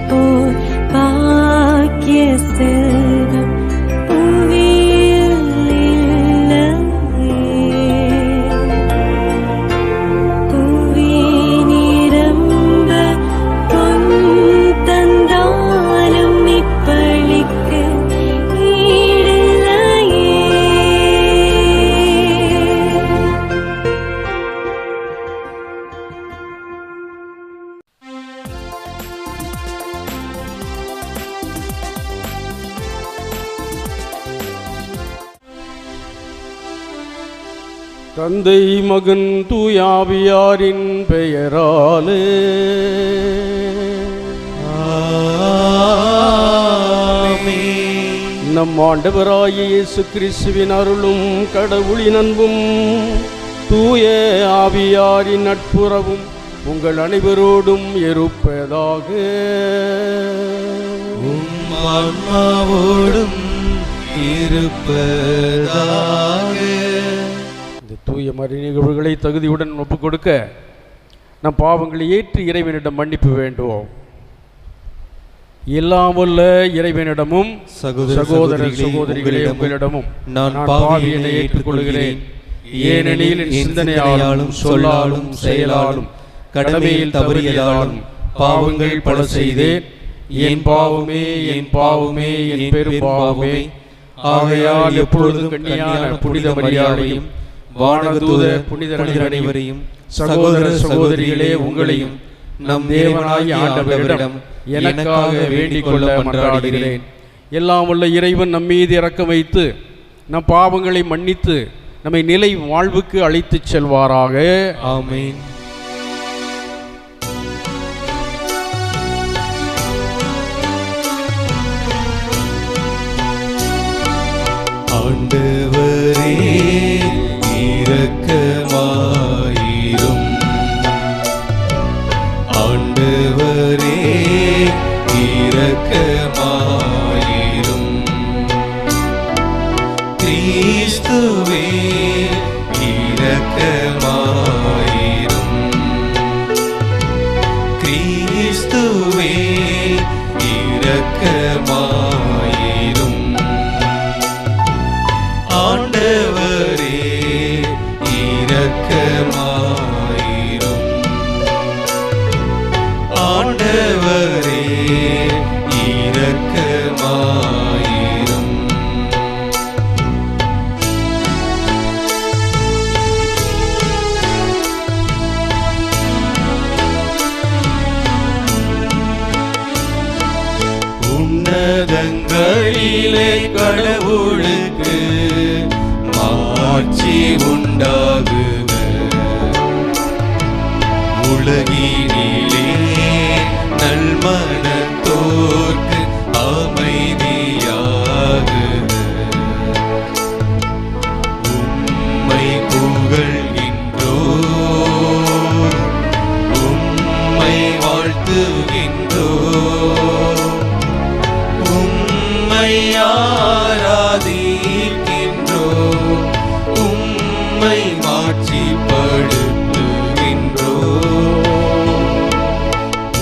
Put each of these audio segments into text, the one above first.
போர் பாக்கிய செல்வம் புவியில் இல்லையே. புவி நிரம்ப பொன் தந்தாலும் இப்பளிக்கு ஈடில்லையே. தந்தை மகன் தூயாவியாரின் பெயராலே ஆமென். நம் ஆண்டவராகிய இயேசு கிறிஸ்துவின் அருளும் கடவுளின் அன்பும் தூய ஆவியாரின் நட்புறவும் உங்கள் அனைவரோடும் இருப்பதாக. உம் ஆன்மாவோடும் இருப்பதாக. இந்த தூய மறை நிகழ்வுகளை தகுதியுடன் ஒப்புக் கொடுக்க நம் பாவங்களை ஏற்று இறைவனிடம் மன்னிப்பு வேண்டுவோம். எல்லாம் வல்ல இறைவனிடமும் சகோதர சகோதரிகளே உங்களிடமும் நான் பாவியனை ஏற்றுக்கொள்கிறேன். ஏனெனில் என் சிந்தனையாலும் சொல்லாலும் செயலாலும் கடமையில் தவறியதாலும் பாவங்கள் பல செய்தேன். என் பாவமே என் பாவமே என் பெரும் பாவமே. ஆகையால் எப்பொழுதும் கன்னியான புனித மரியாதையும் வானதூதர் புனிதர் அனைவரையும் சகோதர சகோதரிகளே உங்களையும் நம் தேவனாகிய ஆண்டவரிடம் எனக்காக வேண்டிக் கொள்ள மன்றாடுகிறேன். எல்லாம் உள்ள இறைவன் நம் மீது இரக்கம் வைத்து நம் பாவங்களை மன்னித்து நம்மை நிலை வாழ்வுக்கு அழைத்துச் செல்வாராக. ஆமென். ஆண்டவரே இரக்கமாயிரும். ஆண்டவரே இரக்கமாயிரும். கிறிஸ்துவே இரக்கமாயிரும். கிறிஸ்துவே இரக்கமாயிரும். ஆண்டவரே இரக்கமாயிரும். ஆண்டவரே இரக்கமாயிரும். உன்னதங்களிலே கடவுளுக்கு மாட்சி உண்டாகுக. உலகினிலே நல்மனத்தோர்க்கு அமைதியாகுக. உம்மை புகழ்கின்றோம், உம்மை வாழ்த்துகின்றோம், உம்மை ஆராதிக்கின்றோம், உம்மை மாட்சிப்படுத்துகின்றோம்.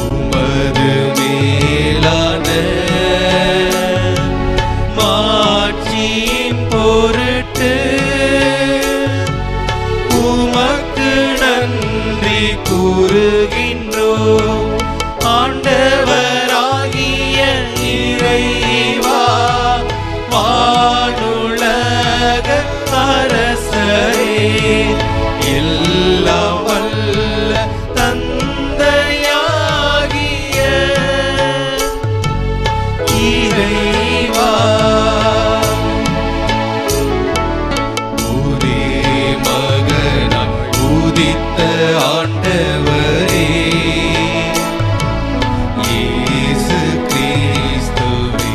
உமது மேலான மாட்சியின் பொருட்டு உமக்கு நன்றி கூறுகின்றோம். ஆண்டவராகிய இறைவா, வானுலக அரசரே, எல்லாம் வல்ல தந்தையாகிய இறைவா, ஒரே மகனாய் உதித்த ஆண்டவரே இயேசு கிறிஸ்துவே,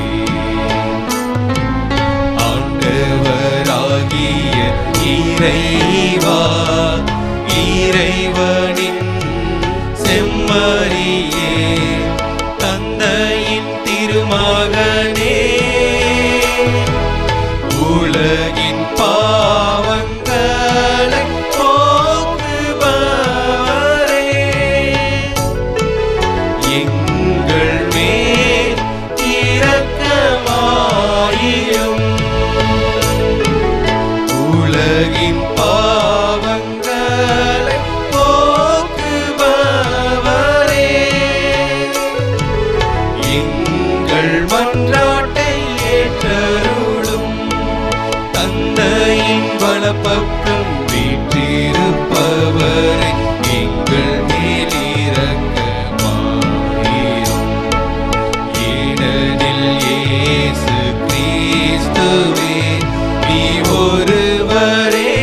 ஆண்டவராகிய இறைவா, இறைவனின் செம்மறியே, தந்தையின் திருமகனே, உலகின் பாவங்களை போக்குபவரே, எங்கள் எங்கள் மன்றாட்டை ஏற்றருளும். தந்தையின் வலப்பக்கம் வீற்றிருப்பவரை எங்கள் மேல் இரக்கமாயிரும். ஏனெனில் இயேசு கிறிஸ்துவே நீ ஒருவரே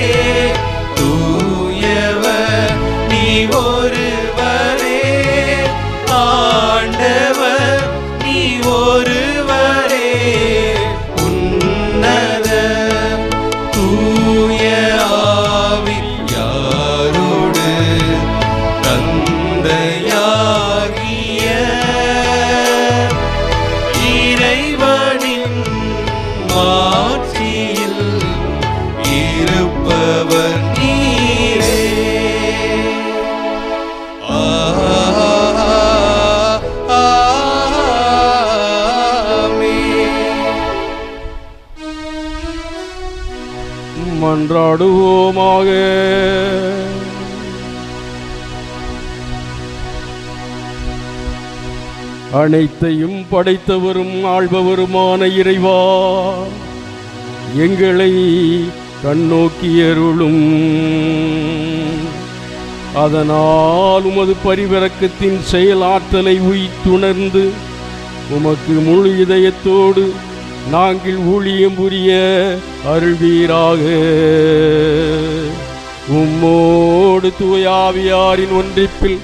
தூயவர், நீ ஒருவரே ஆண்டவர், நீ ஒருவரே உன்னத தூய ஆவியாரோடு தந்தையாகிய இறைவனின் மாட்சியில் இருப்பவர் நீரே. மன்றாடுவோமாக. அனைத்தையும் படைத்தவரும் ஆள்பவருமான இறைவா, எங்களை கண்ணோக்கியருளும். அதனால் உமது பரிவிரக்கத்தின் செயலாற்றலை உய்த்துணர்ந்து உமக்கு முழு இதயத்தோடு நாங்கள் ஊழியம் புரிய அருள்வீராக. உம்மோடு தூய ஆவியாரின் ஒன்றிப்பில்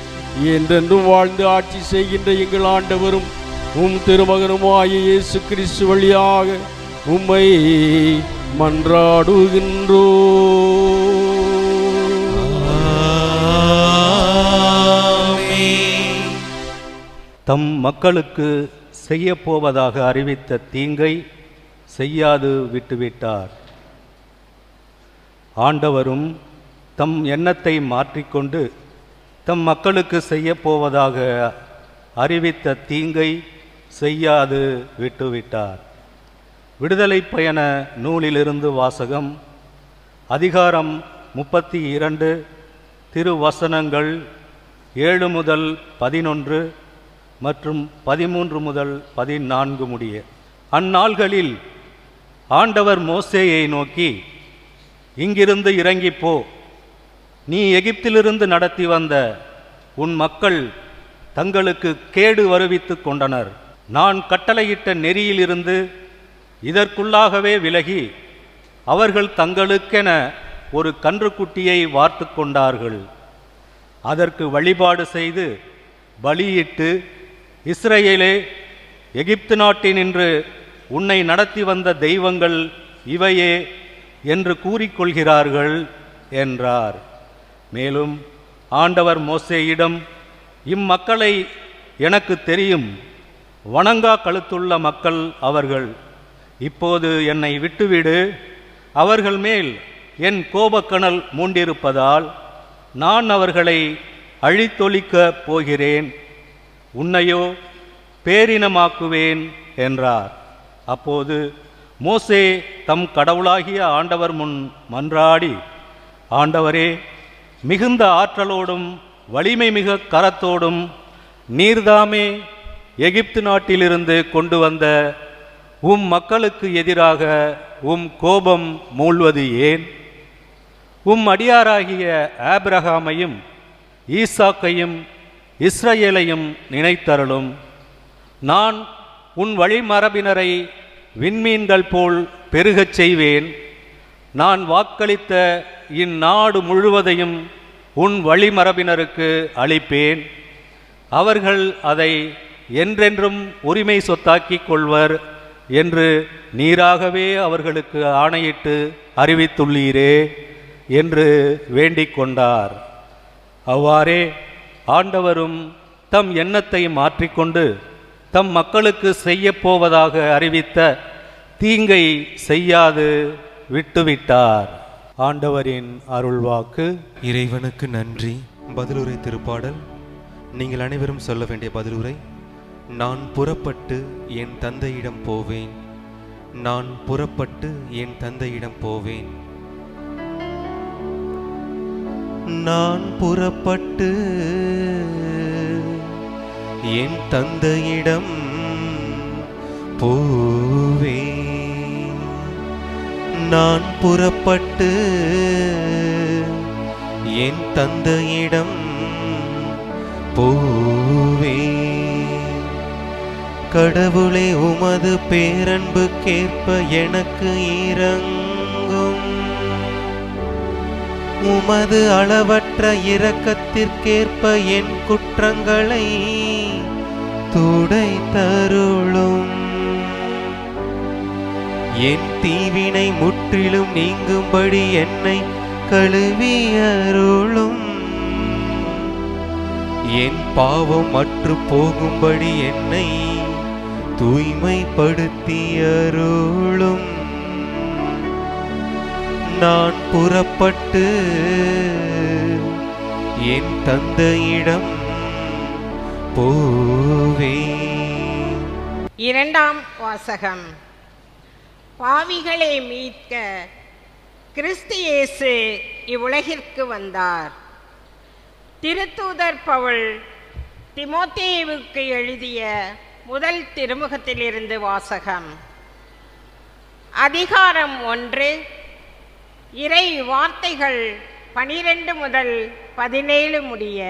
என்றென்றும் வாழ்ந்து ஆட்சி செய்கின்ற எங்கள் ஆண்டவரும் உம் திருமகனுமாய இயேசு கிறிஸ்து வழியாக உம்மை மன்றாடுகின்றோம். தம் மக்களுக்கு செய்யப்போவதாக அறிவித்த தீங்கை செய்யாது விட்டுவிட்டார். ஆண்டவரும் தம் எண்ணத்தை மாற்றிக்கொண்டு தம் மக்களுக்கு செய்யப்போவதாக அறிவித்த தீங்கை செய்யாது விட்டுவிட்டார். விடுதலை பயண நூலிலிருந்து வாசகம். அதிகாரம் 32, திருவசனங்கள் 7 முதல் 11 மற்றும் 13 முதல் 14 முடிய. அந்நாள்களில் ஆண்டவர் மோசேயை நோக்கி, இங்கிருந்து இறங்கிப்போ, நீ எகிப்திலிருந்து நடத்தி வந்த உன் மக்கள் தங்களுக்கு கேடு வருவித்து கொண்டனர். நான் கட்டளையிட்ட நெறியிலிருந்து இதற்குள்ளாகவே விலகி அவர்கள் தங்களுக்கென ஒரு கன்றுக்குட்டியை வார்த்து கொண்டார்கள். அதற்கு வழிபாடு செய்து பலியிட்டு, இஸ்ரவேலே, எகிப்து நாட்டினின்று உன்னை நடத்தி வந்த தெய்வங்கள் இவையே என்று கூறிக்கொள்கிறார்கள் என்றார். மேலும் ஆண்டவர் மோசேயிடம், இம்மக்களை எனக்கு தெரியும், வணங்கா கழுத்துள்ள மக்கள் அவர்கள். இப்போது என்னை விட்டுவிடு. அவர்கள் மேல் என் கோபக்கனல் மூண்டிருப்பதால் நான் அவர்களை அழித்தொழிக்கப் போகிறேன். உன்னையோ பேரினமாக்குவேன் என்றார். அப்போது மோசே தம் கடவுளாகிய ஆண்டவர் முன் மன்றாடி, ஆண்டவரே, மிகுந்த ஆற்றலோடும் வலிமை மிக கரத்தோடும் நீர்தாமே எகிப்து நாட்டிலிருந்து கொண்டு வந்த உம் மக்களுக்கு எதிராக உம் கோபம் மூழ்வது ஏன்? உம் அடியாராகிய ஆபிரகாமையும் ஈசாக்கையும் இஸ்ரவேலையும் நினைத்தருளும். நான் உன் வழிமரபினரை விண்மீன்கள் போல் பெருகச் செய்வேன். நான் வாக்களித்த இந்நாடு முழுவதையும் உன் வழிமரபினருக்கு அளிப்பேன். அவர்கள் அதை என்றென்றும் உரிமை சொத்தாக்கிக் கொள்வர் என்று நீராகவே அவர்களுக்கு ஆணையிட்டு அறிவித்துள்ளீரே என்று வேண்டிக் கொண்டார். அவ்வாறே ஆண்டவரும் தம் எண்ணத்தை மாற்றிக்கொண்டு தம் மக்களுக்கு செய்யப்போவதாக அறிவித்த தீங்கை செய்யாது விட்டுவிட்டார். ஆண்டவரின் அருள்வாக்கு. இறைவனுக்கு நன்றி. பதிலுரை திருப்பாடல். நீங்கள் அனைவரும் சொல்ல வேண்டிய பதிலுரை. நான் புறப்பட்டு என் தந்தையிடம் போவேன், நான் புறப்பட்டு என் தந்தையிடம் போவேன். நான் புறப்பட்டு என் தந்தையிடம் போவேன். நான் புறப்பட்டு என் தந்தையிடம் போவேன். கடவுளே, உமது பேரன்புக்கேற்ப எனக்கு இரங்கும். உமது அளவற்ற இரக்கத்திற்கேற்ப என் குற்றங்களை துடைத்தருளும். என் தீவினை முற்றிலும் நீங்கும்படி என்னை கழுவியருளும். என் பாவம் அற்று போகும்படி என்னை தூய்மைப்படுத்தியருளும். நான் புறப்பட்டு என் தந்தையிடம் போவேன். இரண்டாம் வாசகம். பாவிகளை மீட்க கிறிஸ்து இயேசு இவ்வுலகிற்கு வந்தார். திருத்தூதர் பவுல் தீமோத்தேயுவுக்கு எழுதிய முதல் திருமுகத்திலிருந்து வாசகம். அதிகாரம் 1, இறை வார்த்தைகள் 12 முதல் 17 முடிய.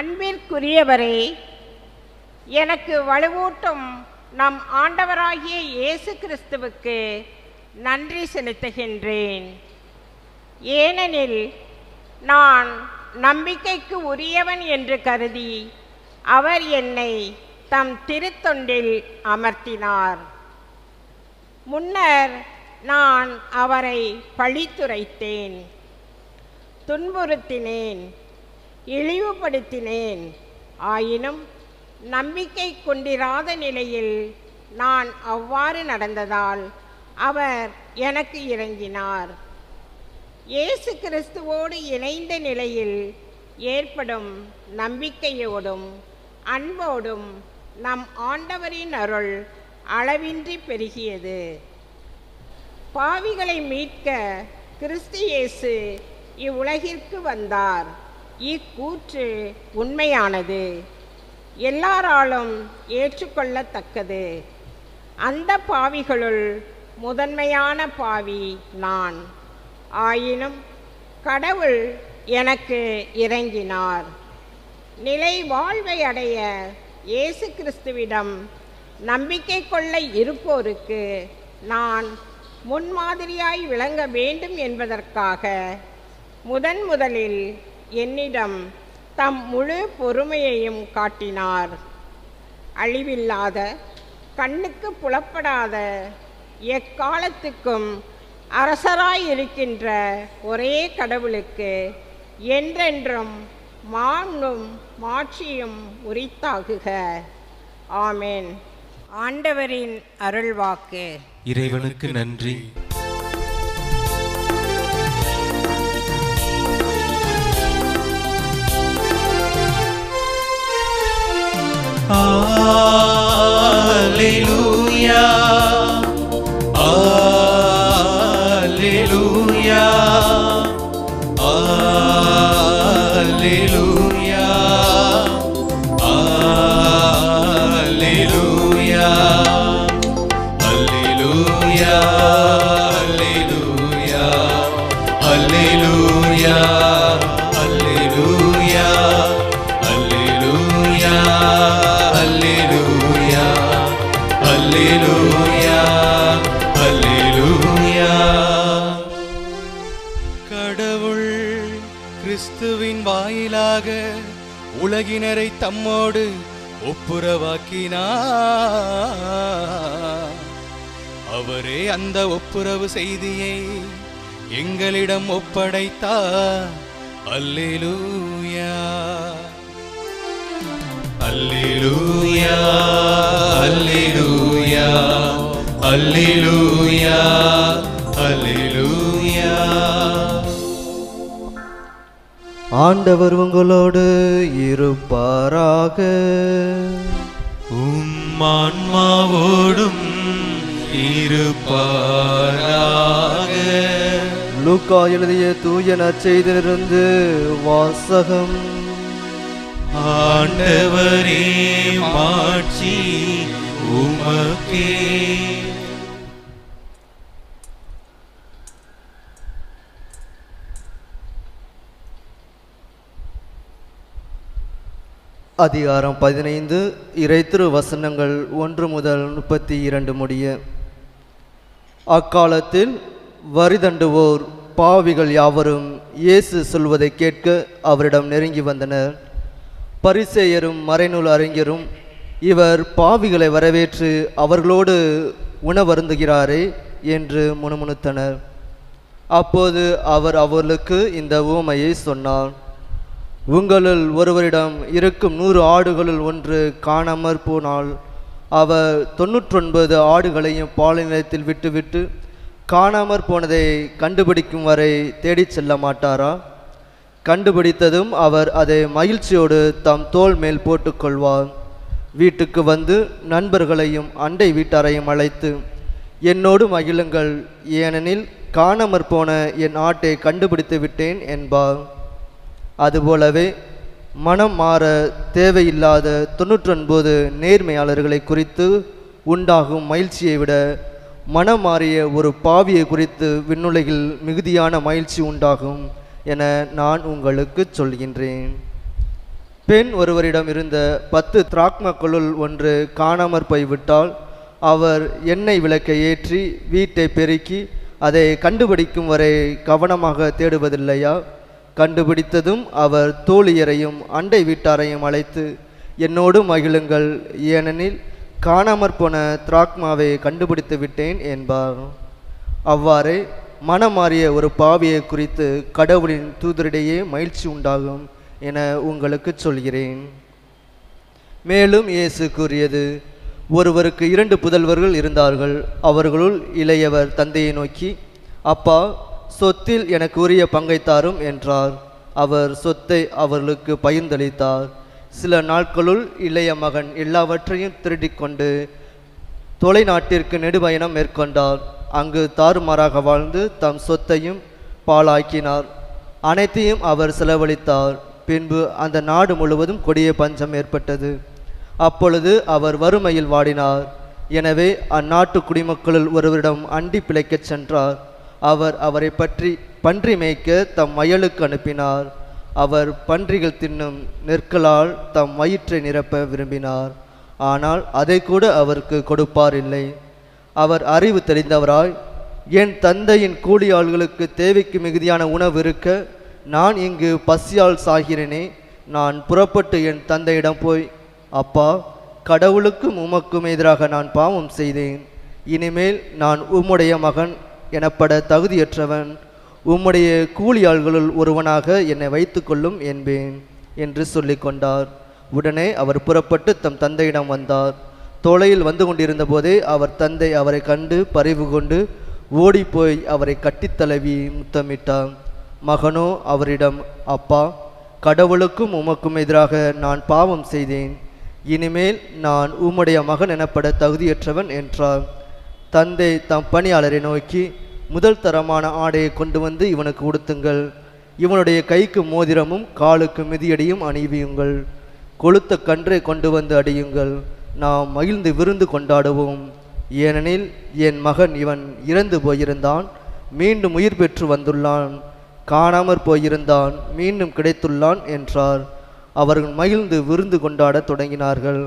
அன்பிற்குரியவரே, எனக்கு வலுவூட்டும் நம் ஆண்டவராகிய இயேசு கிறிஸ்துவுக்கு நன்றி செலுத்துகின்றேன். ஏனெனில் நான் நம்பிக்கைக்கு உரியவன் என்று கருதி அவர் என்னை தம் திருத்தொண்டில் அமர்த்தினார். முன்னர் நான் அவரை பழித்துரைத்தேன், துன்புறுத்தினேன், இழிவுபடுத்தினேன். ஆயினும் நம்பிக்கை கொண்டிராத நிலையில் நான் அவ்வாறு நடந்ததால் அவர் எனக்கு இரங்கினார். இயேசு கிறிஸ்துவோடு இணைந்த நிலையில் ஏற்படும் நம்பிக்கையோடும் அன்போடும் நம் ஆண்டவரின் அருள் அளவின்றி பெருகியது. பாவிகளை மீட்க கிறிஸ்து இயேசு இவ்வுலகிற்கு வந்தார். இக்கூற்று உண்மையானது, எல்லாராலும் ஏற்றுக்கொள்ளத்தக்கது. அந்த பாவிகளுள் முதன்மையான பாவி நான். ஆயினும் கடவுள் எனக்கு இரங்கினார். நிலை வாழ்வை அடைய இயேசு கிறிஸ்துவிடம் நம்பிக்கை கொள்ள இருப்போருக்கு நான் முன்மாதிரியாய் விளங்க வேண்டும் என்பதற்காக முதலில் என்னிடம் தம் முழு பொறுமையையும் காட்டினார். அழிவில்லாத, கண்ணுக்கு புலப்படாத, எக்காலத்துக்கும் அரசராயிருக்கின்ற ஒரே கடவுளுக்கு என்றென்றும் மாண்பும் மாட்சியும் உரித்தாகுக. ஆமென். ஆண்டவரின் அருள்வாக்கு. இறைவனுக்கு நன்றி. Alleluia, Alleluia, Alleluia, Alleluia, Alleluia, Alleluia, Alleluia, Alleluia, Alleluia, Alleluia, Alleluia. கடவுள் கிறிஸ்துவின் வாயிலாக உலகினரை தம்மோடு ஒப்புரவாக்கினார். அவரே அந்த ஒப்புரவு செய்தியை எங்களிடம் ஒப்படைத்தார். அல்லேலூயா, Alleluia, Alleluia, Alleluia, Alleluia. ஆண்டவர் உங்களோடு இருப்பாராக. ஆன்மாவோடும் இருப்பாராக. லூக்கா எழுதிய தூய நற்செய்தியிலிருந்து வாசகம். ஆண்டவரே மாட்சி உமக்கே. அதிகாரம் 15 இறைத்திரு வசனங்கள் 1 முதல் 32 முடிய. அக்காலத்தில் வரிதண்டுவோர் பாவிகள் யாவரும் இயேசு சொல்வதை கேட்க அவரிடம் நெருங்கி வந்தனர். பரிசேயரும் மறைநூல் அறிஞரும் இவர் பாவிகளை வரவேற்று அவர்களோடு உணவருந்துகிறாரே என்று முணுமுணுத்தனர். அப்போது அவர் அவர்களுக்கு இந்த உவமையை சொன்னார். உங்களுள் ஒருவரிடம் இருக்கும் 100 ஆடுகளுள் ஒன்று காணாமற் போனால் அவர் 99 ஆடுகளையும் பாலைநிலத்தில் விட்டுவிட்டு காணாமற் போனதை கண்டுபிடிக்கும் வரை தேடிச் செல்ல மாட்டாரா? கண்டுபிடித்ததும் அவர் அதை மகிழ்ச்சியோடு தம் தோள் மேல் போட்டுக்கொள்வார். வீட்டுக்கு வந்து நண்பர்களையும் அண்டை வீட்டாரையும் அழைத்து, என்னோடு மகிழுங்கள், ஏனெனில் காணாமற் போன என் ஆட்டை கண்டுபிடித்து விட்டேன் என்பார். அதுபோலவே மனம் மாற தேவையில்லாத 99 நேர்மையாளர்களை குறித்து உண்டாகும் மகிழ்ச்சியை விட மனம் மாறிய ஒரு பாவியை குறித்து விண்ணுலகில் மிகுதியான மகிழ்ச்சி உண்டாகும் என நான் உங்களுக்கு சொல்கின்றேன். பெண் ஒருவரிடம் இருந்த 10 திராக்மக்களுள் ஒன்று காணாமற் போய்விட்டால் அவர் எண்ணெய் விளக்கை ஏற்றி வீட்டை பெருக்கி அதை கண்டுபிடிக்கும் வரை கவனமாக தேடுவதில்லையா? கண்டுபிடித்ததும் அவர் தோழியரையும் அண்டை வீட்டாரையும் அழைத்து, என்னோடு மகிழுங்கள், ஏனெனில் காணாமற் போன திராக்மாவை கண்டுபிடித்து விட்டேன் என்பார். அவ்வாறே மனமாறிய ஒரு பாவியை குறித்து கடவுளின் தூதரிடையே மகிழ்ச்சி உண்டாகும் என உங்களுக்கு சொல்கிறேன். மேலும் இயேசு கூறியது, ஒருவருக்கு 2 புதல்வர்கள் இருந்தார்கள். அவர்களுள் இளையவர் தந்தையை நோக்கி, அப்பா, சொத்தில் எனக்கு உரிய பங்கை தாரும் என்றார். அவர் சொத்தை அவர்களுக்கு பகிர்ந்தளித்தார். சில நாட்களுள் இளைய மகன் எல்லாவற்றையும் திருடிக்கொண்டு தொலைநாட்டிற்கு நெடுபயணம் மேற்கொண்டார். அங்கு தாறுமாறாக வாழ்ந்து தம் சொத்தையும் பாழாக்கினார். அனைத்தையும் அவர் செலவழித்தார். பின்பு அந்த நாடு முழுவதும் கொடிய பஞ்சம் ஏற்பட்டது. அப்பொழுது அவர் வறுமையில் வாடினார். எனவே அந்நாட்டு குடிமக்களுள் ஒருவரிடம் அண்டி பிழைக்கச் சென்றார். அவர் அவரை பன்றி மேய்க்க தம் வயலுக்கு அனுப்பினார். அவர் பன்றிகள் தின்னும் நெற்களால் தம் வயிற்றை நிரப்ப விரும்பினார். ஆனால் அதை கூட அவருக்கு கொடுப்பார் இல்லை. அவர் அறிவு தெரிந்தவராய், என் தந்தையின் கூலியாள்களுக்கு தேவைக்கு மிகுதியான உணவு இருக்க நான் இங்கு பசியால் சாகிறேனே, நான் புறப்பட்டு என் தந்தையிடம் போய், அப்பா, கடவுளுக்கும் உமக்கும் எதிராக நான் பாவம் செய்தேன். இனிமேல் நான் உம்முடைய மகன் எனப்பட தகுதியற்றவன். உம்முடைய கூலியாள்களுள் ஒருவனாக என்னை வைத்து கொள்ளும் என்பேன் என்று சொல்லிக் கொண்டார். உடனே அவர் புறப்பட்டு தம் தந்தையிடம் வந்தார். தொலையில் வந்து கொண்டிருந்த போதே அவர் தந்தை அவரை கண்டு பரிவு கொண்டு ஓடிப்போய் அவரை கட்டித்தழுவி முத்தமிட்டார். மகனோ அவரிடம், அப்பா, கடவுளுக்கும் உமக்கும் எதிராக நான் பாவம் செய்தேன். இனிமேல் நான் உம்முடைய மகன் எனப்பட தகுதியற்றவன் என்றார். தந்தை தம் பணியாளரை நோக்கி, முதல் தரமான ஆடையை கொண்டு வந்து இவனுக்கு உடுத்துங்கள். இவனுடைய கைக்கு மோதிரமும் காலுக்கு மிதியடியும் அணிவியுங்கள். கொளுத்த கன்றை கொண்டு வந்து அடியுங்கள். நாம் மகிழ்ந்து விருந்து கொண்டாடுவோம். ஏனெனில் என் மகன் இவன் இறந்து போயிருந்தான், மீண்டும் உயிர் பெற்று வந்துள்ளான். காணாமற் போயிருந்தான், மீண்டும் கிடைத்துள்ளான் என்றார். அவர்கள் மகிழ்ந்து விருந்து கொண்டாடத் தொடங்கினார்கள்.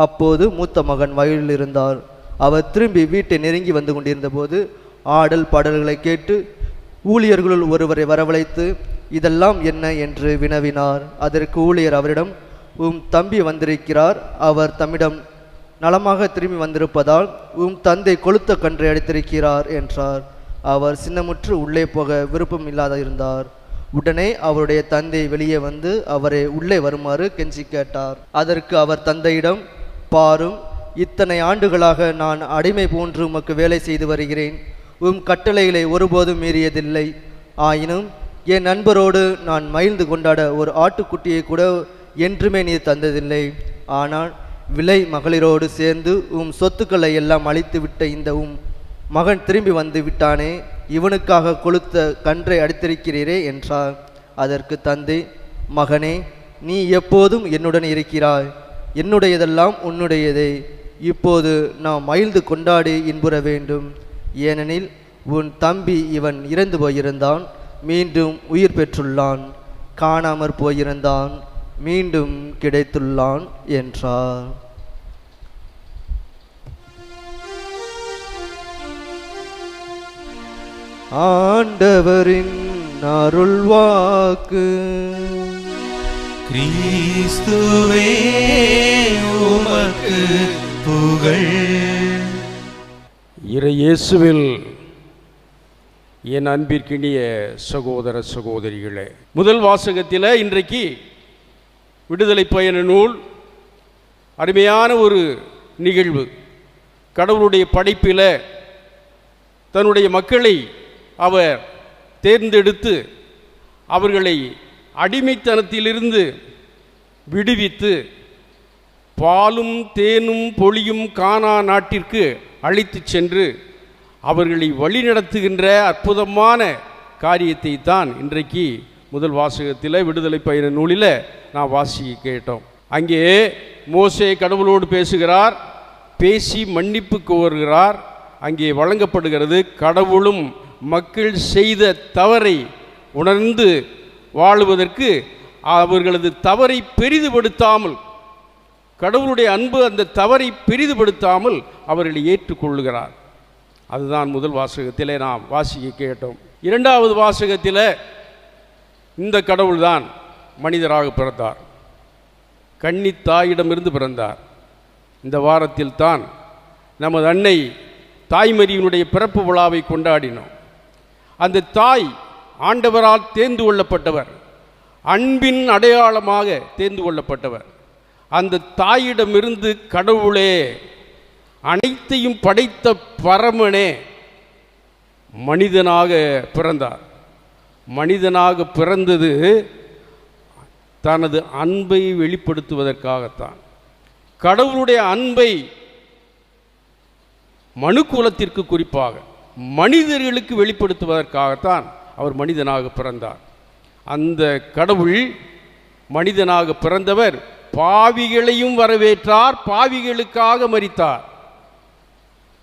அப்போது மூத்த மகன் வயலில் இருந்தார். அவர் திரும்பி வீட்டை நெருங்கி வந்து கொண்டிருந்த போது ஆடல் பாடல்களை கேட்டு ஊழியர்களுள் ஒருவரை வரவழைத்து, இதெல்லாம் என்ன என்று வினவினார். அதற்கு ஊழியர் அவரிடம், உம் தம்பி வந்திருக்கிறார். அவர் தம்மிடம் நலமாக திரும்பி வந்திருப்பதால் உம் தந்தை கொளுத்த கன்றை அடித்திருக்கிறார் என்றார். அவர் சின்னமுற்று உள்ளே போக விருப்பம் இல்லாத இருந்தார். உடனே அவருடைய தந்தை வெளியே வந்து அவரை உள்ளே வருமாறு கெஞ்சி கேட்டார். அதற்கு அவர் தந்தையிடம், பாரும், இத்தனை ஆண்டுகளாக நான் அடிமை போன்று உமக்கு வேலை செய்து வருகிறேன். உம் கட்டளைகளை ஒருபோதும் மீறியதில்லை. ஆயினும் என் நண்பரோடு நான் மகிழ்ந்து கொண்டாட ஒரு ஆட்டுக்குட்டியை கூட என்றுமே நீர் தந்ததில்லை. ஆனால் விலை மகளிரோடு சேர்ந்து உம் சொத்துக்களை எல்லாம் அழித்து விட்ட இந்த உம் மகன் திரும்பி வந்து விட்டானே, இவனுக்காக கொளுத்த கன்றை அடித்திருக்கிறீரே என்றார். அதற்கு தந்தை, மகனே, நீ எப்போதும் என்னுடன் இருக்கிறாய். என்னுடையதெல்லாம் உன்னுடையதே. இப்போது நாம் மகிழ்ந்து கொண்டாடி இன்புற வேண்டும். ஏனெனில் உன் தம்பி இவன் இறந்து போயிருந்தான், மீண்டும் உயிர் பெற்றுள்ளான், காணாமற் போயிருந்தான், மீண்டும் கிடைத்துள்ளான் என்றார். ஆண்டவரின் அருள்வாக்கு. கிறிஸ்துவே உமக்கு புகழ். இறையேசுவில் என் அன்பிற்கினிய சகோதர சகோதரிகளே, முதல் வாசகத்தில் இன்றைக்கு விடுதலை பயண நூல் அருமையான ஒரு நிகழ்வு. கடவுளுடைய படைப்பில் தன்னுடைய மக்களை அவர் தேர்ந்தெடுத்து அவர்களை அடிமைத்தனத்திலிருந்து விடுவித்து பாலும் தேனும் பொழியும் கானா நாட்டிற்கு அழைத்து சென்று அவர்களை வழிநடத்துகின்ற அற்புதமான காரியத்தை தான் இன்றைக்கு முதல் வாசகத்தில் விடுதலை பயண நூலில் நான் வாசிக்க கேட்டோம். அங்கே மோசே கடவுளோடு பேசுகிறார், பேசி மன்னிப்பு கோருகிறார். அங்கே வழங்கப்படுகிறது, கடவுளும் மக்கள் செய்த தவறை உணர்ந்து வாழுவதற்கு அவர்களது தவறை பெரிதுபடுத்தாமல், கடவுளுடைய அன்பு அந்த தவறை பெரிதுபடுத்தாமல் அவர்களை ஏற்றுக்கொள்ளுகிறார். அதுதான் முதல் வாசகத்திலே நாம் வாசிக்க கேட்டோம். இரண்டாவது வாசகத்தில் இந்த கடவுள்தான் மனிதராக பிறந்தார், கன்னி தாயிடமிருந்து பிறந்தார். இந்த வாரத்தில் தான் நமது அன்னை தாய்மரியினுடைய பிறப்பு விழாவை கொண்டாடினோம். அந்த தாய் ஆண்டவரால் தேர்ந்து கொள்ளப்பட்டவர், அன்பின் அடையாளமாக தேர்ந்து கொள்ளப்பட்டவர். அந்த தாயிடமிருந்து கடவுளே, அனைத்தையும் படைத்த பரமனே மனிதனாக பிறந்தார். மனிதனாக பிறந்தது தனது அன்பை வெளிப்படுத்துவதற்காகத்தான். கடவுளுடைய அன்பை மனு குலத்திற்கு, குறிப்பாக மனிதர்களுக்கு வெளிப்படுத்துவதற்காகத்தான் அவர் மனிதனாக பிறந்தார். அந்த கடவுள் மனிதனாக பிறந்தவர் பாவிகளையும் வரவேற்றார், பாவிகளுக்காக மரித்தார்,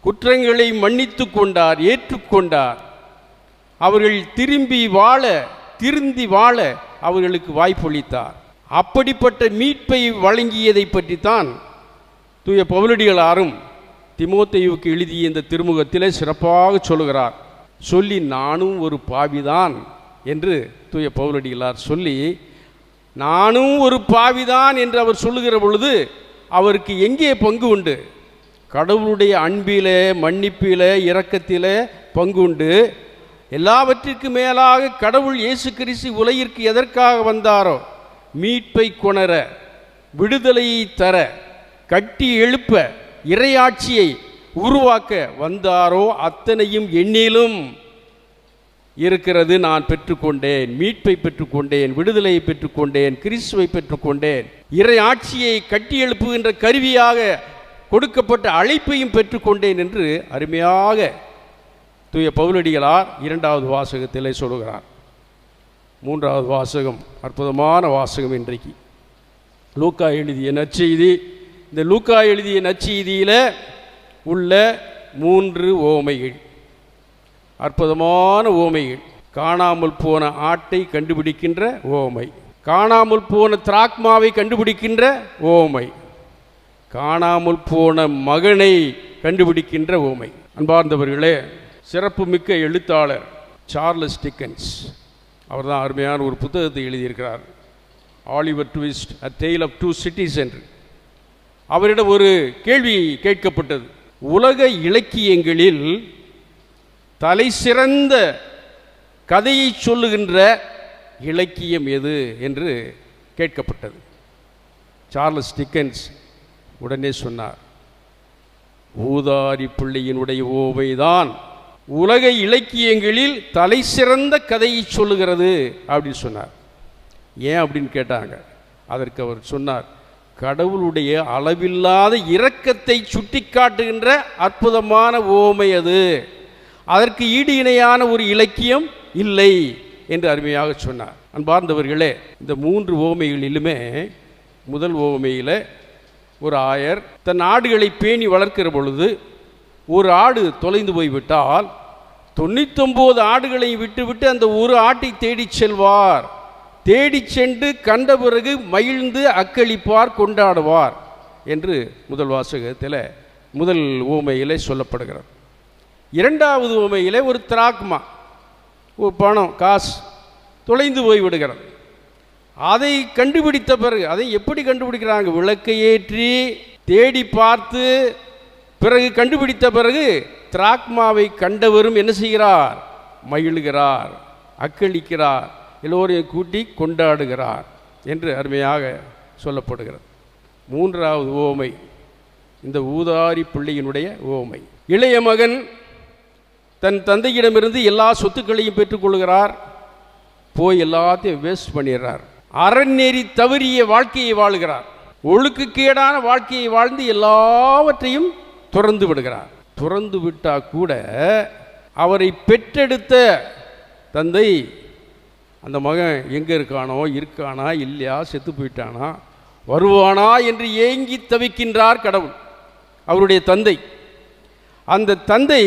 குற்றங்களை மன்னித்து கொண்டார், ஏற்றுக்கொண்டார். அவர்கள் திருந்தி வாழ அவர்களுக்கு வாய்ப்பளித்தார். அப்படிப்பட்ட மீட்பை வழங்கியதை பற்றித்தான் தூய பவுலடிகளாரும் திமோத்தேயுவுக்கு எழுதிய இந்த திருமுகத்திலே சிறப்பாக சொல்லுகிறார். சொல்லி நானும் ஒரு பாவிதான் என்று தூய பவுலடிகளார் சொல்லி, நானும் ஒரு பாவிதான் என்று அவர் சொல்லுகிற பொழுது அவருக்கு எங்கே பங்கு உண்டு? கடவுளுடைய அன்பிலே, மன்னிப்பிலே, இரக்கத்திலே பங்கு உண்டு. எல்லாவற்றிற்கு மேலாக கடவுள் இயேசு கிறிஸ்து உலகிற்கு எதற்காக வந்தாரோ, மீட்பை கொணர, விடுதலையை தர, கட்டி எழுப்ப, இறையாட்சியை உருவாக்க வந்தாரோ அத்தனையும் என்னிலும் இருக்கிறது. நான் பெற்றுக்கொண்டேன், மீட்பை பெற்றுக்கொண்டேன், விடுதலையை பெற்றுக்கொண்டேன், கிறிஸ்துவை பெற்றுக்கொண்டேன், இறையாட்சியை கட்டி எழுப்புகின்ற கருவியாக கொடுக்கப்பட்ட அழைப்பையும் பெற்றுக்கொண்டேன் என்று அருமையாக தூய பவுலடிகளார் இரண்டாவது வாசகத்திலே சொல்லுகிறார். மூன்றாவது வாசகம் அற்புதமான வாசகம். இன்றைக்கு லூக்கா எழுதிய நற்செய்தி. இந்த லூக்கா எழுதிய நற்செய்தியில் உள்ள 3 ஓமைகள், அற்புதமான ஓமைகள். காணாமல் போன ஆட்டை கண்டுபிடிக்கின்ற ஓமை, காணாமல் போன திராக்மாவை கண்டுபிடிக்கின்ற ஓமை, காணாமல் போன மகனை கண்டுபிடிக்கின்ற ஓமை. அன்பார்ந்தவர்களே, சிறப்புமிக்க எழுத்தாளர் சார்லஸ் டிக்கன்ஸ் அவர் தான் அருமையான ஒரு புத்தகத்தை எழுதியிருக்கிறார், Oliver Twist a Tale of 2 Cities என்று. அவரிடம் ஒரு கேள்வி கேட்கப்பட்டது, உலக இலக்கியங்களில் தலை சிறந்த கதையை சொல்லுகின்ற இலக்கியம் எது என்று கேட்கப்பட்டது. சார்லஸ் டிக்கன்ஸ் உடனே சொன்னார், ஊதாரி பிள்ளையினுடைய ஓமைதான் உலக இலக்கியங்களில் தலை சிறந்த கதையை சொல்லுகிறது அப்படின்னு சொன்னார். ஏன் அப்படின்னு கேட்டாங்க. அதற்கு அவர் சொன்னார், கடவுளுடைய அளவில்லாத இரக்கத்தை சுட்டி காட்டுகின்ற அற்புதமான ஓமை அது, அதற்கு ஈடு இணையான ஒரு இலக்கியம் இல்லை என்று அருமையாக சொன்னார். அன்பார்ந்தவர்களே, இந்த 3 ஓமைகளிலுமே முதல் ஓமையில் ஒரு ஆயர் தன் ஆடுகளை பேணி வளர்க்கிற பொழுது ஒரு ஆடு தொலைந்து போய்விட்டால் 99 ஆடுகளை விட்டுவிட்டு அந்த ஒரு ஆட்டை தேடிச் செல்வார். தேடிச் சென்று கண்ட பிறகு மகிழ்ந்து அக்களிப்பார், கொண்டாடுவார் என்று முதல் வாசகத்தில் முதல் உவமையிலே சொல்லப்படுகிறது. இரண்டாவது உவமையிலே ஒரு திராக்மா, ஒரு பணம், காசு தொலைந்து போய்விடுகிறது. அதை கண்டுபிடித்த பிறகு, அதை எப்படி கண்டுபிடிக்கிறாங்க? விளக்கை ஏற்றி தேடி பார்த்து பிறகு கண்டுபிடித்த பிறகு திராக்மாவை கண்டவரும் என்ன செய்கிறார்? மகிழ்கிறார், அக்களிக்கிறார், எல்லோரையும் கூட்டி கொண்டாடுகிறார் என்று அருமையாக சொல்லப்படுகிறது. மூன்றாவது உவமை இந்த ஊதாரி பிள்ளையினுடைய உவமை. இளைய மகன் தன் தந்தையிடமிருந்து எல்லா சொத்துக்களையும் பெற்றுக்கொள்கிறார். போய் எல்லாத்தையும் வேஸ்ட் பண்ணிடுறார். அறநெறி தவறிய வாழ்க்கையை வாழ்கிறார். ஒழுக்கக்கேடான வாழ்க்கையை வாழ்ந்து எல்லாவற்றையும் துறந்து விடுகிறார். துறந்து விட்டா கூட அவரை பெற்றெடுத்த தந்தை அந்த மகன் எங்கே இருக்கானோ, இருக்கானா இல்லையா, செத்து போயிட்டானா, வருவானா என்று ஏங்கி தவிக்கின்றார் கடவுள், அவருடைய தந்தை. அந்த தந்தை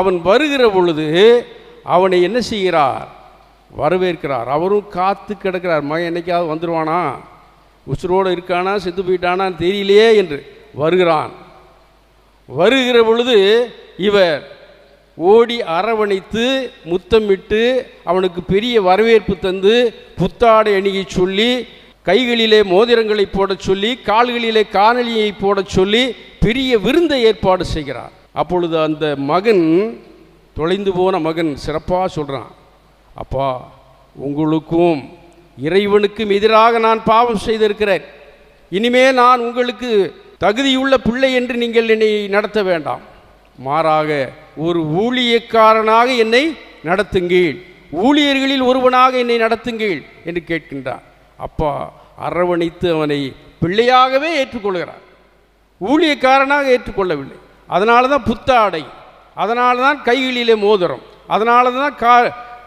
அவன் வருகிற பொழுது அவனை என்ன செய்கிறார்? வரவேற்கிறார். அவரும் காத்து கிடக்கிறார். மகன் என்னைக்காவது வந்துடுவானா, உசுரோடு இருக்கானா, செத்து போயிட்டானா தெரியலையே என்று வருகிறான். வருகிற பொழுது இவர் ஓடி அரவணைத்து முத்தமிட்டு அவனுக்கு பெரிய வரவேற்பு தந்து புத்தாடை அணியை சொல்லி, கைகளிலே மோதிரங்களை போடச் சொல்லி, கால்களிலே காணலியை போடச் சொல்லி பெரிய விருந்தை ஏற்பாடு செய்கிறார். அப்பொழுது அந்த மகன், தொலைந்து போன மகன் சிறப்பாக சொல்கிறான், அப்பா, உங்களுக்கும் இறைவனுக்கும் எதிராக நான் பாவம் செய்திருக்கிறேன். இனிமே நான் உங்களுக்கு தகுதியுள்ள பிள்ளை என்று நீங்கள் என்னை நடத்த வேண்டாம். மாறாக ஒரு ஊழியக்காரனாக என்னை நடத்துங்கள், ஊழியர்களில் ஒருவனாக என்னை நடத்துங்கள் என்று கேட்கின்றார். அப்பா அரவணைத்து அவனை பிள்ளையாகவே ஏற்றுக்கொள்கிறார், ஊழியக்காரனாக ஏற்றுக்கொள்ளவில்லை. அதனால தான் புத்தாடை, அதனால தான் கைகளிலே மோதிரம், அதனால தான்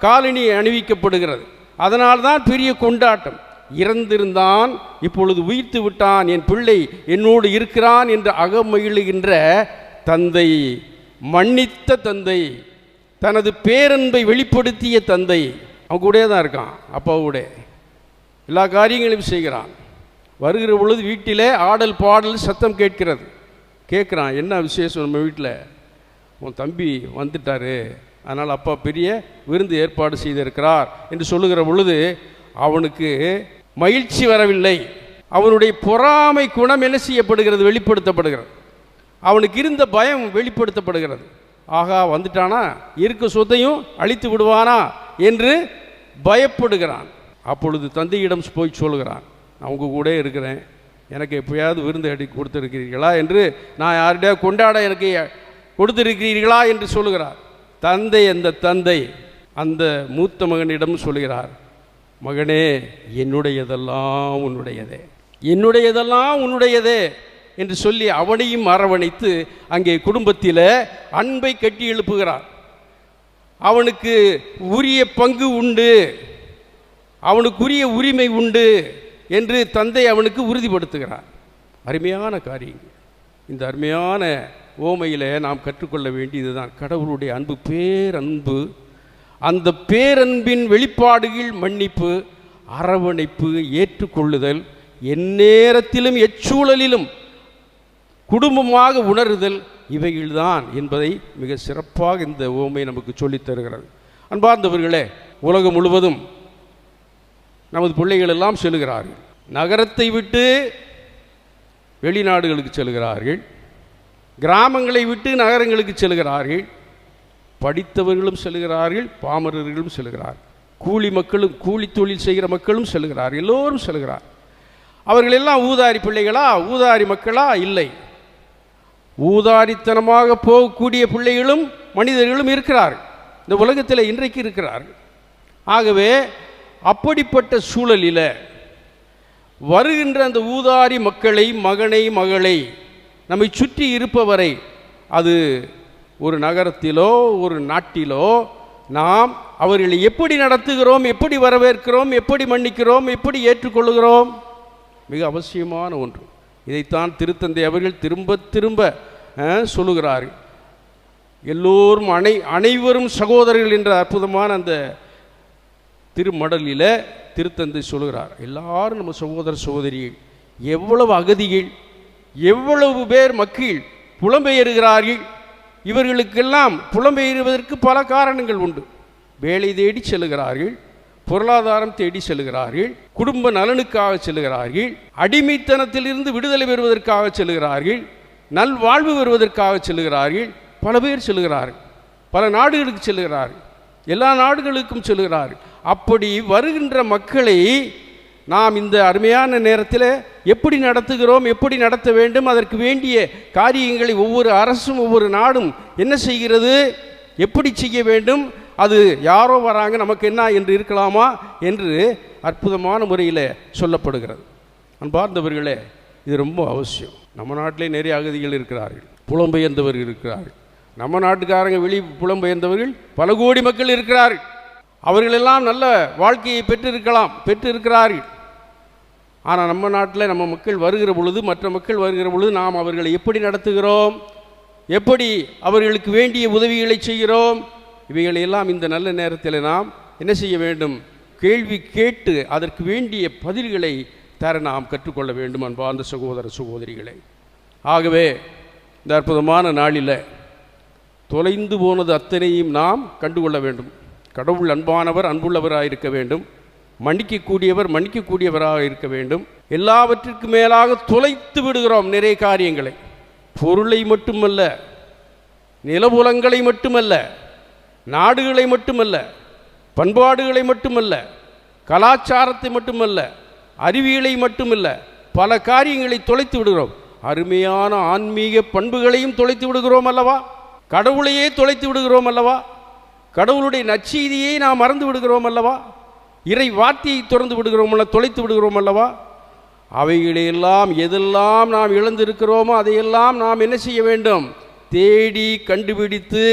காலணி அணிவிக்கப்படுகிறது, அதனால தான் பெரிய கொண்டாட்டம். இறந்திருந்தான், இப்பொழுது உயிர்த்து விட்டான், என் பிள்ளை என்னோடு இருக்கிறான் என்று அகமகிழுகின்ற தந்தை, மன்னித்த தந்தை, தனது பேரன்பை வெளிப்படுத்திய தந்தை, அவன் கூட தான் இருக்கான், அப்பாவோட எல்லா காரியங்களையும் செய்கிறான். வருகிற பொழுது வீட்டிலே ஆடல் பாடல் சத்தம் கேட்கிறது. கேட்குறான், என்ன விசேஷம் நம்ம வீட்டில்? உன் தம்பி வந்துட்டாரு, அதனால் அப்பா பெரிய விருந்து ஏற்பாடு செய்திருக்கிறார் என்று சொல்லுகிற பொழுது அவனுக்கு மகிழ்ச்சி வரவில்லை. அவனுடைய பொறாமை குணம் என்ன செய்யப்படுகிறது? வெளிப்படுத்தப்படுகிறது. அவனுக்கு இருந்த பயம் வெளிப்படுத்தப்படுகிறது. ஆகா, வந்துட்டானா, இருக்க சொத்தையும் அழித்து விடுவானா என்று பயப்படுகிறான். அப்பொழுது தந்தையிடம் போய் சொல்கிறான், நான் உங்கள் கூட இருக்கிறேன், எனக்கு எப்போயாவது விருந்து அடி கொடுத்துருக்கிறீர்களா என்று, நான் யாருடைய கொண்டாட எனக்கு கொடுத்திருக்கிறீர்களா என்று சொல்லுகிறார். அந்த தந்தை அந்த மூத்த மகனிடம் சொல்கிறார், மகனே, என்னுடையதெல்லாம் உன்னுடையதே, என்னுடையதெல்லாம் உன்னுடையதே என்று சொல்லி அவனையும் அரவணைத்து அங்கே குடும்பத்தில் அன்பை கட்டி எழுப்புகிறார். அவனுக்கு உரிய பங்கு உண்டு, அவனுக்குரிய உரிமை உண்டு என்று தந்தை அவனுக்கு உறுதிப்படுத்துகிறார். அருமையான காரியங்கள். இந்த அருமையான ஓமையில் நாம் கற்றுக்கொள்ள வேண்டியதுதான் கடவுளுடைய அன்பு, பேரன்பு. அந்த பேரன்பின் வெளிப்பாடுகள் மன்னிப்பு, அரவணைப்பு, ஏற்றுக்கொள்ளுதல், எந்நேரத்திலும் எச்சூழலிலும் குடும்பமாக உணருதல், இவைகள்தான் என்பதை மிக சிறப்பாக இந்த ஓமை நமக்கு சொல்லித் தருகிறது. அன்பார்ந்தவர்களே, உலகம் முழுவதும் நமது பிள்ளைகள் எல்லாம் செல்கிறார்கள். நகரத்தை விட்டு வெளிநாடுகளுக்கு செல்கிறார்கள், கிராமங்களை விட்டு நகரங்களுக்கு செல்கிறார்கள். படித்தவர்களும் செல்கிறார்கள், பாமரர்களும் செல்கிறார்கள், கூலி மக்களும், கூலி தொழில் செய்கிற மக்களும் செல்கிறார்கள், எல்லோரும் செல்கிறார். அவர்கள் எல்லாம் ஊதாரி பிள்ளைகளா, ஊதாரி மக்களா? இல்லை. ஊதாரித்தனமாக போகக்கூடிய பிள்ளைகளும் மனிதர்களும் இருக்கிறார்கள், இந்த உலகத்தில் இன்றைக்கு இருக்கிறார்கள். ஆகவே அப்படிப்பட்ட சூழலில் வருகின்ற அந்த ஊதாரி மக்களை, மகனை, மகளை, நம்மை சுற்றி இருப்பவரை, அது ஒரு நகரத்திலோ ஒரு நாட்டிலோ, நாம் அவர்களை எப்படி நடத்துகிறோம், எப்படி வரவேற்கிறோம், எப்படி மன்னிக்கிறோம், எப்படி ஏற்றுக்கொள்கிறோம், மிக அவசியமான ஒன்று. இதைத்தான் திருத்தந்தை அவர்கள் திரும்ப திரும்ப சொல்லுகிறார்கள். எல்லோரும் அனைவரும் சகோதரர்கள் என்ற அற்புதமான அந்த திருமடலில் திருத்தந்தை சொல்கிறார். எல்லாரும் நம்ம சகோதர சகோதரிகள். எவ்வளவு அகதிகள், எவ்வளவு பேர் மக்கள் புலம்பெயர்கிறார்கள். இவர்களுக்கெல்லாம் புலம்பெயர்வதற்கு பல காரணங்கள் உண்டு. வேலை தேடி செல்கிறார்கள், பொருளாதாரம் தேடி செல்கிறார்கள், குடும்ப நலனுக்காக செல்கிறார்கள், அடிமைத்தனத்திலிருந்து விடுதலை பெறுவதற்காக செல்கிறார்கள், நல்வாழ்வு பெறுவதற்காக செல்கிறார்கள். பல பேர் செல்கிறார்கள், பல நாடுகளுக்கு செல்கிறார்கள், எல்லா நாடுகளுக்கும் செல்கிறார்கள். அப்படி வருகின்ற மக்களை நாம் இந்த அருமையான நேரத்தில் எப்படி நடத்துகிறோம், எப்படி நடத்த வேண்டும், அதற்கு வேண்டிய காரியங்களை ஒவ்வொரு அரசும் ஒவ்வொரு நாடும் என்ன செய்கிறது, எப்படி செய்ய வேண்டும், அது யாரோ வராங்க நமக்கு என்ன என்று இருக்கலாமா என்று அற்புதமான முறையில் சொல்லப்படுகிறது. அன்பார்ந்தவர்களே, இது ரொம்ப அவசியம். நம்ம நாட்டிலே நிறைய அகதிகள் இருக்கிறார்கள், புலம்பெயர்ந்தவர்கள் இருக்கிறார்கள். நம்ம நாட்டுக்காரங்க வெளி புலம்பெயர்ந்தவர்கள் பல கோடி மக்கள் இருக்கிறார்கள். அவர்களெல்லாம் நல்ல வாழ்க்கையை பெற்றிருக்கிறார்கள். ஆனால் நம்ம நாட்டில் நம்ம மக்கள் வருகிற பொழுது, மற்ற மக்கள் வருகிற பொழுது நாம் அவர்களை எப்படி நடத்துகிறோம், எப்படி அவர்களுக்கு வேண்டிய உதவிகளை செய்கிறோம், இவைகளையெல்லாம் இந்த நல்ல நேரத்தில் நாம் என்ன செய்ய வேண்டும், கேள்வி கேட்டு அதற்கு வேண்டிய பதில்களை தர நாம் கற்றுக்கொள்ள வேண்டும். அன்பார்ந்த சகோதர சகோதரிகளை, ஆகவே இந்த அற்புதமான நாளில் தொலைந்து போனது அத்தனையும் நாம் கண்டுகொள்ள வேண்டும். கடவுள் அன்பானவர், அன்புள்ளவராக இருக்க வேண்டும். மன்னிக்கக்கூடியவராக இருக்க வேண்டும். எல்லாவற்றிற்கு மேலாக தொலைத்து விடுகிறோம் நிறைய காரியங்களை. பொருளை மட்டுமல்ல, நிலபுலங்களை மட்டுமல்ல, நாடுகளை மட்டுமல்ல, பண்பாடுகளை மட்டுமல்ல, கலாச்சாரத்தை மட்டுமல்ல, அறிவியலை மட்டுமல்ல, பல காரியங்களை தொலைத்து விடுகிறோம். அருமையான ஆன்மீக பண்புகளையும் தொலைத்து விடுகிறோம் அல்லவா? கடவுளையே தொலைத்து விடுகிறோம் அல்லவா? கடவுளுடைய நற்செய்தியை நாம் மறந்து விடுகிறோம் அல்லவா? இறை வார்த்தையை திறந்து விடுகிறோம், தொலைத்து விடுகிறோம் அல்லவா? அவைகளையெல்லாம் எதெல்லாம் நாம் இழந்திருக்கிறோமோ அதையெல்லாம் நாம் என்ன செய்ய வேண்டும், தேடி கண்டுபிடித்து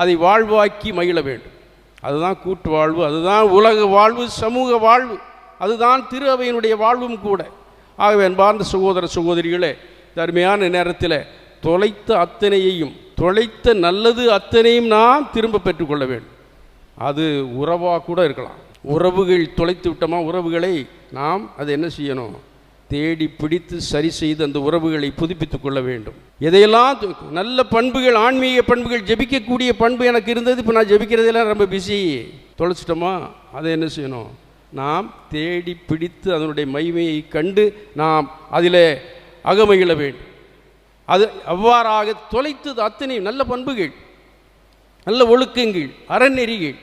அதை வாழ்வாக்கி மகிழ வேண்டும். அதுதான் கூட்டு வாழ்வு, அதுதான் உலக வாழ்வு, சமூக வாழ்வு, அதுதான் திரு அவையினுடைய வாழ்வும் கூட. ஆகவே அன்பார்ந்த சகோதர சகோதரிகளே, அருமையான நேரத்தில் தொலைத்த நல்லது அத்தனையும் நாம் திரும்ப பெற்றுக்கொள்ள வேண்டும். அது உறவாக கூட இருக்கலாம். உறவுகள் தொலைத்து விட்டோமா, உறவுகளை நாம் அதை என்ன செய்யணும், தேடி பிடித்து சரி செய்து அந்த உறவுகளை புதுப்பித்துக் கொள்ள வேண்டும். எதையெல்லாம் நல்ல பண்புகள், ஆன்மீக பண்புகள், ஜெபிக்கக்கூடிய பண்பு எனக்கு இருந்தது, இப்போ நான் ஜெபிக்கிறதெல்லாம் ரொம்ப பிஸி, தொலைச்சிட்டோமா, அதை என்ன செய்யணும், நாம் தேடி பிடித்து அதனுடைய மகிமையை கண்டு நாம் அதில் அகமகிழ வேண்டும். அது அவ்வாறாக தொலைத்தது அத்தனையும் நல்ல பண்புகள், நல்ல ஒழுக்கங்கள், அறநெறிகள்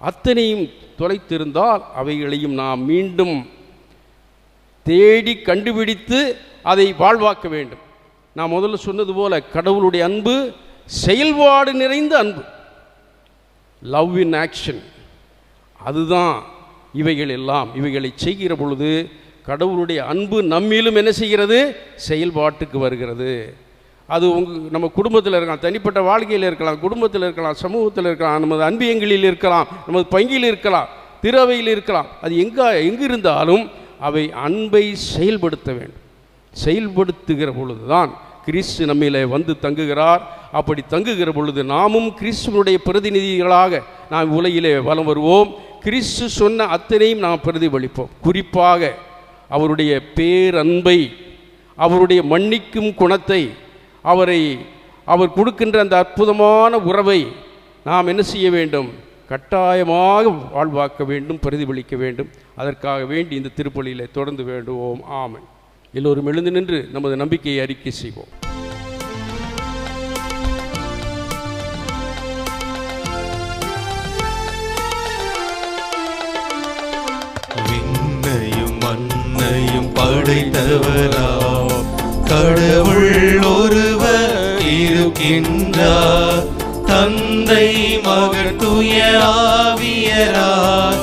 அத்தனையும் தொலைத்திருந்தால் அவைகளையும் நாம் மீண்டும் தேடி கண்டுபிடித்து அதை வாழ்வாக்க வேண்டும். நான் முதல்ல சொன்னது போல கடவுளுடைய அன்பு செயல்பாடு நிறைந்த அன்பு, லவ் இன் ஆக்ஷன். அதுதான் இவைகளை செய்கிற பொழுது கடவுளுடைய அன்பு நம்மிலும் என்ன செய்கிறது, செயல்பாட்டுக்கு வருகிறது. அது நம்ம குடும்பத்தில் இருக்கலாம், தனிப்பட்ட வாழ்க்கையில் இருக்கலாம், குடும்பத்தில் இருக்கலாம், சமூகத்தில் இருக்கலாம், நமது அன்பியங்களில் இருக்கலாம், நமது பங்கில் இருக்கலாம், திறவையில் இருக்கலாம். அது எங்கு இருந்தாலும் அவை அன்பை செயல்படுத்த வேண்டும். செயல்படுத்துகிற பொழுதுதான் கிறிஸ்து நம்மிலே வந்து தங்குகிறார். அப்படி தங்குகிற பொழுது நாமும் கிறிஸ்துவனுடைய பிரதிநிதிகளாக நாம் உலகிலே வலம் வருவோம். கிறிஸ்து சொன்ன அத்தனையும் நாம் பிரதிபலிப்போம். குறிப்பாக அவருடைய பேரன்பை, அவருடைய மன்னிக்கும் குணத்தை, அவர் கொடுக்கின்ற அந்த அற்புதமான உறவை நாம் என்ன செய்ய வேண்டும், கட்டாயமாக வாழ்வாக்க வேண்டும், பிரதிபலிக்க வேண்டும். அதற்காக வேண்டி இந்த திருப்பலியிலே தொடர்ந்து வேண்டுவோம். ஆமென். எல்லோரும் எழுந்து நின்று நமது நம்பிக்கையை அறிக்கை செய்வோம். விண்ணையும் மண்ணையும் படைத்தவராம் கடவுள் ஒருவர் இருக்கின்றார். தந்தை மகன் தூய ஆவியராய்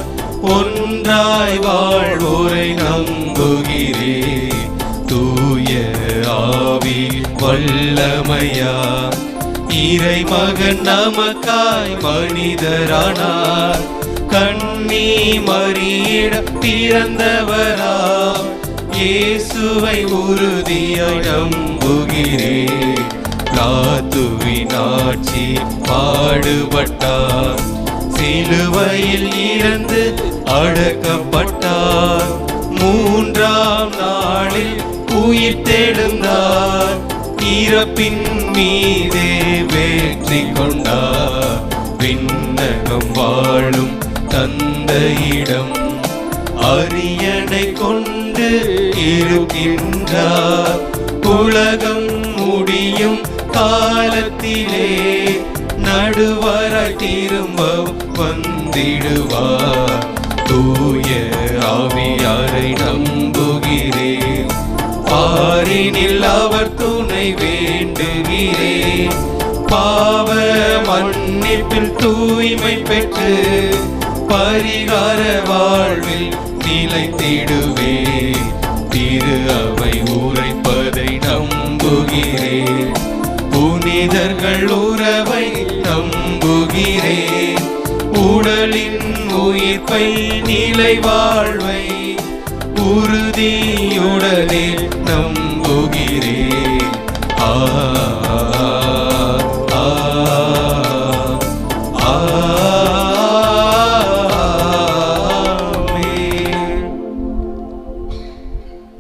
ஒன்றாய் வாழ்வோரை நம்புகிறேன். தூய ஆவி வல்லமையா இறை மகன் நமக்காய் மனிதரானார். கண்ணி மரியிடம் பிறந்தவராம் இயேசுவை உறுதியாய் நம்புகிறேன். பிலாத்துவின் ஆட்சி பாடுபட்டார், சிலுவையில் இறந்து அடக்கப்பட்டார், மூன்றாம் நாளில் உயிர் தெழுந்தார், இறப்பின் மீதே வெற்றி கொண்டார். விண்ணகம் வாழும் தந்தையிடம் அரியணை கொண்டு இருக்கின்றார். உலகம் முடியும் காலத்திலே நடுவராய் திரும்ப வந்திடுவார். தூய ஆவியாரை நம்புகிறேன், பாரினில் அவர் துணை வேண்டுகிறேன். பாவ மன்னிப்பில் தூய்மை பெற்று பரிகார வாழ்வில் நிலைத்திடுவேன். திரு அவை உரைப்பதை நம்புகிறேன், புனிதர்கள் உறவை நம்புகிறேன். உடலின் உயிர்ப்பை நிலை வாழ்வை உறுதியுடனே நம்புகிறேன். ஆ ஆ ஆ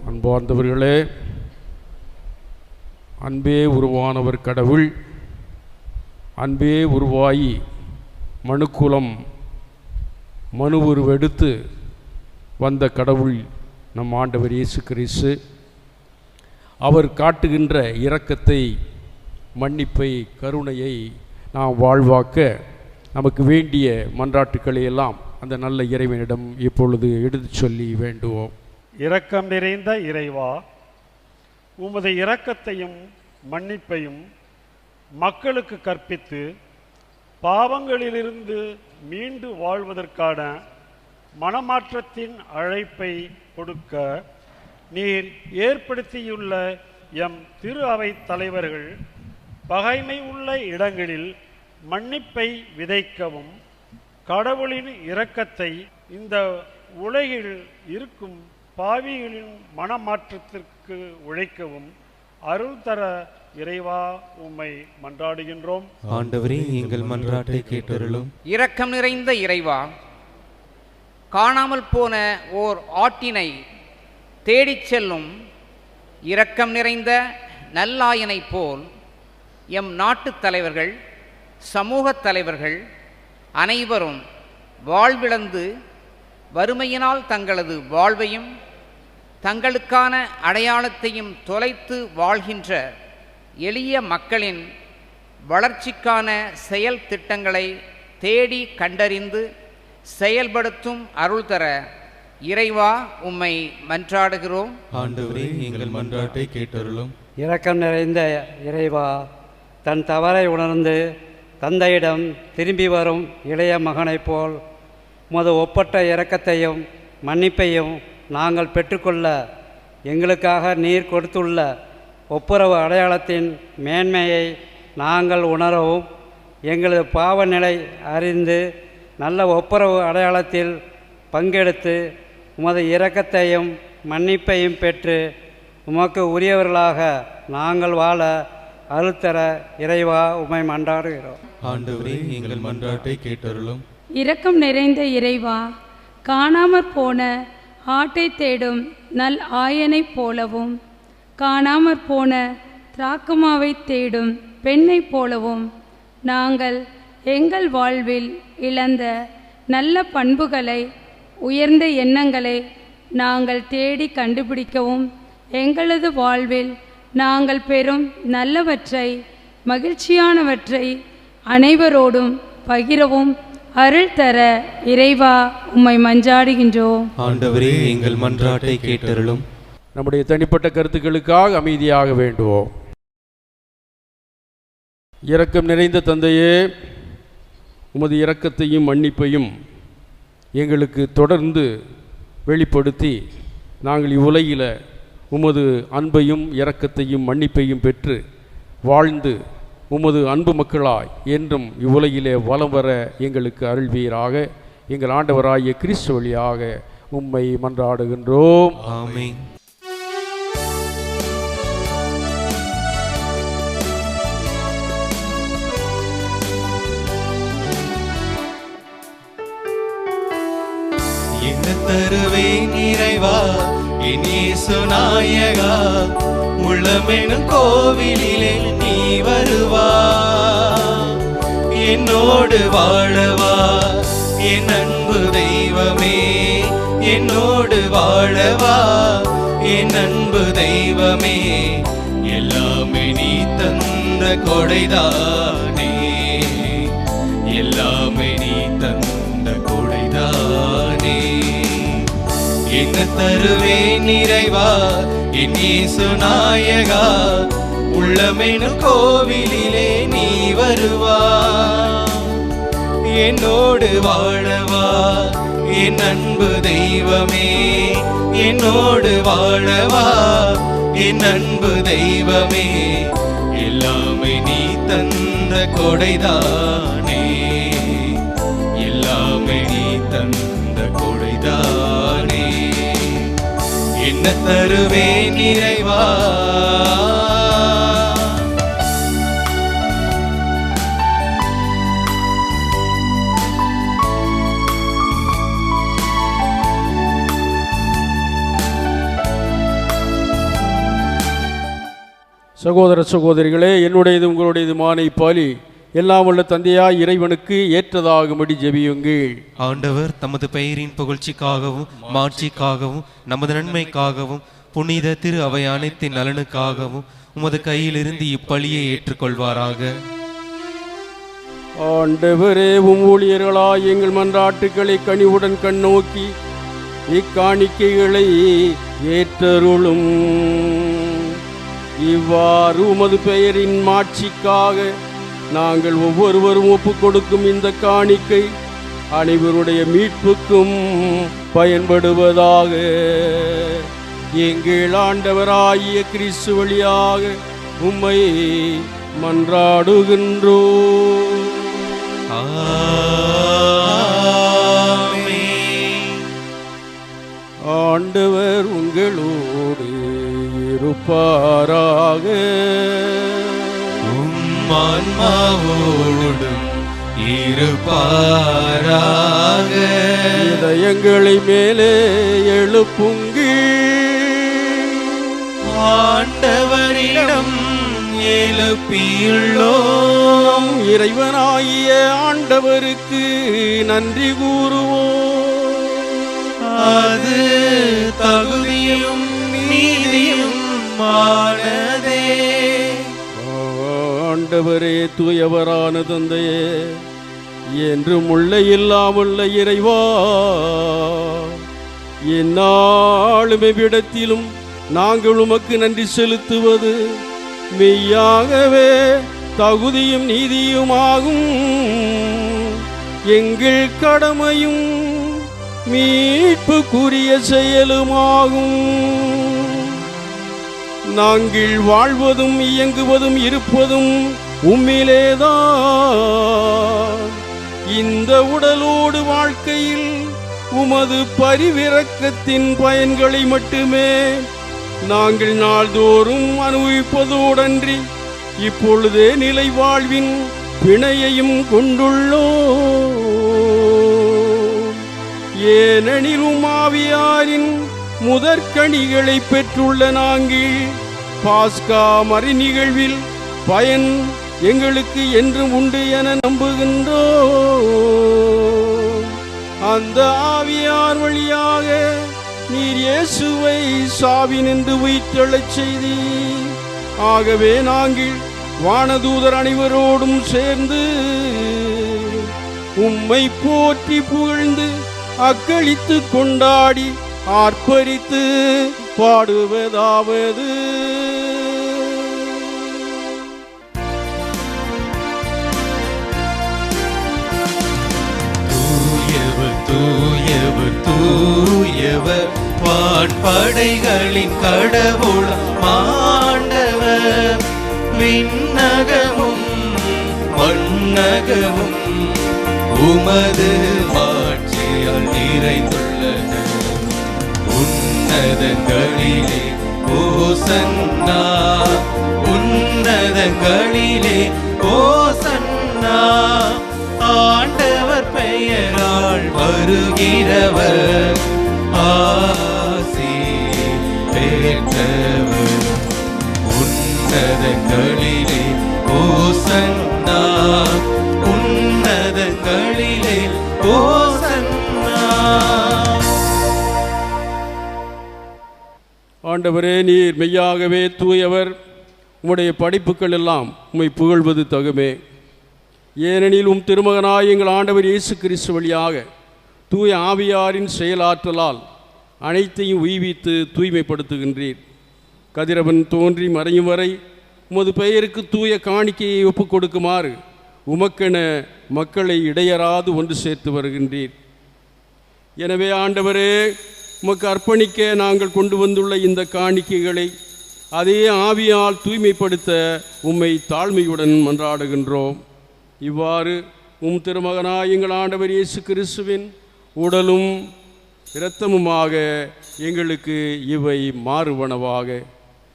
அன்பார்ந்தவர்களே, அன்பே உருவானவர் கடவுள், அன்பே உருவாயி மனுக்குலம் மனு உருவெடுத்து வந்த கடவுள் நம் ஆண்டவர் இயேசு கிறிஸ்து. அவர் காட்டுகின்ற இரக்கத்தை, மன்னிப்பை, கருணையை நாம் வாழ்வாக்க நமக்கு வேண்டிய மன்றாட்டுக்களை எல்லாம் அந்த நல்ல இறைவனிடம் இப்பொழுது எடுத்து சொல்லி வேண்டுவோம். இரக்கம் நிறைந்த இறைவா, உமது இரக்கத்தையும் மன்னிப்பையும் மக்களுக்கு கற்பித்து பாவங்களிலிருந்து மீண்டு வாழ்வதற்கான மனமாற்றத்தின் அழைப்பை கொடுக்க நீர் ஏற்படுத்தியுள்ள எம் திரு அவை தலைவர்கள் பகைமை உள்ள இடங்களில் மன்னிப்பை விதைக்கவும், கடவுளின் இரக்கத்தை இந்த உலகில் இருக்கும் பாவிகளின் மனமாற்றத்திற்கு உழைக்கவும் அருள் தர இறைவா உம்மை மன்றாடுகின்றோம். ஆண்டவரே, எங்கள் மன்றாட்டை கேட்டருளும். இரக்கம் நிறைந்த இறைவா, காணாமல் போன ஓர் ஆட்டினை தேடிச் செல்லும் இரக்கம் நிறைந்த நல்லாயனை போல் எம் நாட்டுத் தலைவர்கள், சமூகத் தலைவர்கள் அனைவரும் வாழ்விழந்து வறுமையினால் தங்களது வாழ்வையும் தங்களுக்கான அடையாளத்தையும் தொலைத்து வாழ்கின்ற எளிய மக்களின் வளர்ச்சிக்கான செயல் திட்டங்களை தேடி கண்டறிந்து செயல்படுத்தும் அருள் தர இறைவா உம்மை மன்றாடுகிறோம். ஆண்டவரே, எங்கள் மன்றாட்டை கேட்டருளும். இரக்கம் நிறைந்த இறைவா, தன் தவறை உணர்ந்து தந்தையிடம் திரும்பி வரும் இளைய மகனைப் போல் உமது ஒப்பற்ற இரக்கத்தையும் மன்னிப்பையும் நாங்கள் பெற்றுக்கொள்ள எங்களுக்காக நீர் கொடுத்துள்ள ஒப்புரவு அடையாளத்தின் மேன்மையை நாங்கள் உணரவும், எங்களது பாவ நிலை அறிந்து நல்ல ஒப்புரவு அடையாளத்தில் பங்கெடுத்து உமது இரக்கத்தையும் மன்னிப்பையும் பெற்று உமக்கு உரியவர்களாக நாங்கள் வாழ அருள் தர இறைவா உம்மை மன்றாடுகிறோம். ஆண்டவரே, எங்கள் மன்றாட்டை கேட்டருளும். இரக்கம் நிறைந்த இறைவா, காணாமற் போன ஆட்டை தேடும் நல் ஆயனைப் போலவும், காணாமற் போன திராக்கமாவை தேடும் பெண்ணைப் போலவும் நாங்கள் எங்கள் வாழ்வில் இழந்த நல்ல பண்புகளை, உயர்ந்த எண்ணங்களை நாங்கள் தேடி கண்டுபிடிக்கவும், எங்களது வாழ்வில் நாங்கள் பெறும் நல்லவற்றை, மகிழ்ச்சியானவற்றை அனைவரோடும் பகிரவும் அருள் தர இறைவா உம்மை மன்றாடுகின்றோம். ஆண்டவரே, எங்கள் மன்றாட்டை கேட்டருளும். நம்முடைய தனிப்பட்ட கருத்துக்களுக்காக அமைதியாக வேண்டுவோம். இரக்கம் நிறைந்த தந்தையே, உமது இரக்கத்தையும் மன்னிப்பையும் எங்களுக்கு தொடர்ந்து வெளிப்படுத்தி நாங்கள் இவ்வுலகில் உமது அன்பையும் இரக்கத்தையும் மன்னிப்பையும் பெற்று வாழ்ந்து உமது அன்பு மக்களாய் என்றும் இவ்வுலகிலே வலம் வர எங்களுக்கு அருள்வீராக. எங்கள் ஆண்டவராகிய கிறிஸ்து வழியாக உம்மை மன்றாடுகின்றோம். ஆமென். நிறைவா என் இயேசு நாயகா, உள்ளமெனும் கோவிலிலே நீ வருவா, என்னோடு வாழவா என் அன்பு தெய்வமே, என்னோடு வாழவா என் அன்பு தெய்வமே, எல்லாமே நீ தந்த கொடைதானே, எல்லாமே நீ தந்த கொடைதானே. என்ன தருவேன் நிறைவா என் இயேசு நாயகா, உள்ளமெனும் கோவிலிலே நீ வருவா, என்னோடு வாழவா என் அன்பு தெய்வமே, என்னோடு வாழவா என் அன்பு தெய்வமே, எல்லாமே நீ தந்த கொடைதானே, எல்லாமே நீ தந்த கொடைதானே. என்ன தருவேன் நிறைவா. சகோதர சகோதரிகளே, என்னுடையது உங்களுடையதுமான இப்பாலி எல்லாம் உள்ள தந்தையாய் இறைவனுக்கு ஏற்றதாகும்படி ஜெபியுங்கள். ஆண்டவர் தமது பெயரின் புகழ்ச்சிக்காகவும் மாட்சிக்காகவும் நமது நன்மைக்காகவும் புனித திரு அவை அனைத்தின் நலனுக்காகவும் உமது கையிலிருந்து இப்பலியை ஏற்றுக்கொள்வாராக. ஆண்டவரே, ஊழியர்களாய் எங்கள் மன்றாட்டுக்களை கனிவுடன் கண்ணோக்கி இக்காணிக்கைகளை ஏற்றருளும். இவ்வாறு உமது பெயரின் மாட்சிக்காக நாங்கள் ஒவ்வொருவரும் ஒப்புக் கொடுக்கும் இந்த காணிக்கை அனைவருடைய மீட்புக்கும் பயன்படுவதாக. எங்கள் ஆண்டவராகிய கிறிஸ்து வழியாக உம்மை மன்றாடுகின்றோம். ஆண்டவர் உங்களோடு இருப்பாராக. ஆன்மாவோடும் இருப்பாராக. இதயங்களை மேலே எழுப்புங்கள். ஆண்டவரிடம் எழுப்பியுள்ளோம். இறைவனாகிய ஆண்டவருக்கு நன்றி கூறுவோம். அது தகுதியும் நீதியும் மானதே. ஆண்டவரே, தூயவரான தந்தையே, என்றும் உள்ள இல்லாமல்ல இறைவா, எந்நாளும் எவ்விடத்திலும் நாங்கள் உமக்கு நன்றி செலுத்துவது மெய்யாகவே தகுதியும் நீதியுமாகும். எங்கள் கடமையும் மீட்புக்குரிய செயலுமாகும். நாங்கள் வாழ்வதும் இயங்குவதும் இருப்பதும் உம்மிலேதான். இந்த உடலோடு வாழ்க்கையில் உமது பரிவிரக்கத்தின் பயன்களை மட்டுமே நாங்கள் நாள்தோறும் அனுபவிப்பதோடன்றி இப்பொழுதே நிலை வாழ்வின் பிணையையும் கொண்டுள்ளோம். ஏனெனில் ஆவியாரின் முதற்கனிகளை பெற்றுள்ள நாங்கள் பாஸ்கா மறை நிகழ்வில் பயன் எங்களுக்கு என்றும் உண்டு என நம்புகின்றோம். அந்த ஆவியார் வழியாக நீர் இயேசுவை சாவினின்று உயிர்த்தெழச் செய்தீர். ஆகவே நாங்கள் வானதூதர் அனைவரோடும் சேர்ந்து உம்மை போற்றி புகழ்ந்து அக்களித்து கொண்டாடி ஆர்ப்பரித்து பாடுவதாவது: தூயவர் தூயவர் தூயவர் வான்படைகளின் கடவுள் ஆண்டவர். விண்ணகமும் மண்ணகமும் உமது மாட்சியால் நிறைந்துள்ளன. உன்னதங்களிலே ஓசன்னா, உன்னதங்களிலே ஓசன்னா. ஆண்டவர் பெயரால் வருகிறவர் ஆசி வந்தவரும் உன்னதங்களிலே ஓசன்னா உன்னதங்களிலே ஓசன்னா. ஆண்டவரே, நீர் மெய்யாகவே தூயவர். உம்முடைய படைப்புகள் எல்லாம் உம்மை புகழ்வது தகுமே. ஏனெனில் உம் திருமகனாய் எங்கள் ஆண்டவர் இயேசு கிறிஸ்து வழியாக தூய ஆவியாரின் செயலாற்றலால் அனைத்தையும் உய்வித்து தூய்மைப்படுத்துகின்றீர். கதிரவன் தோன்றி மறையும் வரை உமது பெயருக்கு தூய காணிக்கையை ஒப்புக் கொடுக்குமாறு உமக்கென மக்களை இடையறாது ஒன்று சேர்த்து வருகின்றீர். எனவே ஆண்டவரே, உமக்கு அர்ப்பணிக்க நாங்கள் கொண்டு வந்துள்ள இந்த காணிக்கைகளை அதே ஆவியால் தூய்மைப்படுத்த உம்மை தாழ்மையுடன் மன்றாடுகின்றோம். இவ்வாறு உம் திருமகனாய் எங்கள் ஆண்டவர் இயேசு கிறிஸ்துவின் உடலும் இரத்தமுமாக எங்களுக்கு இவை மாறுவனவாக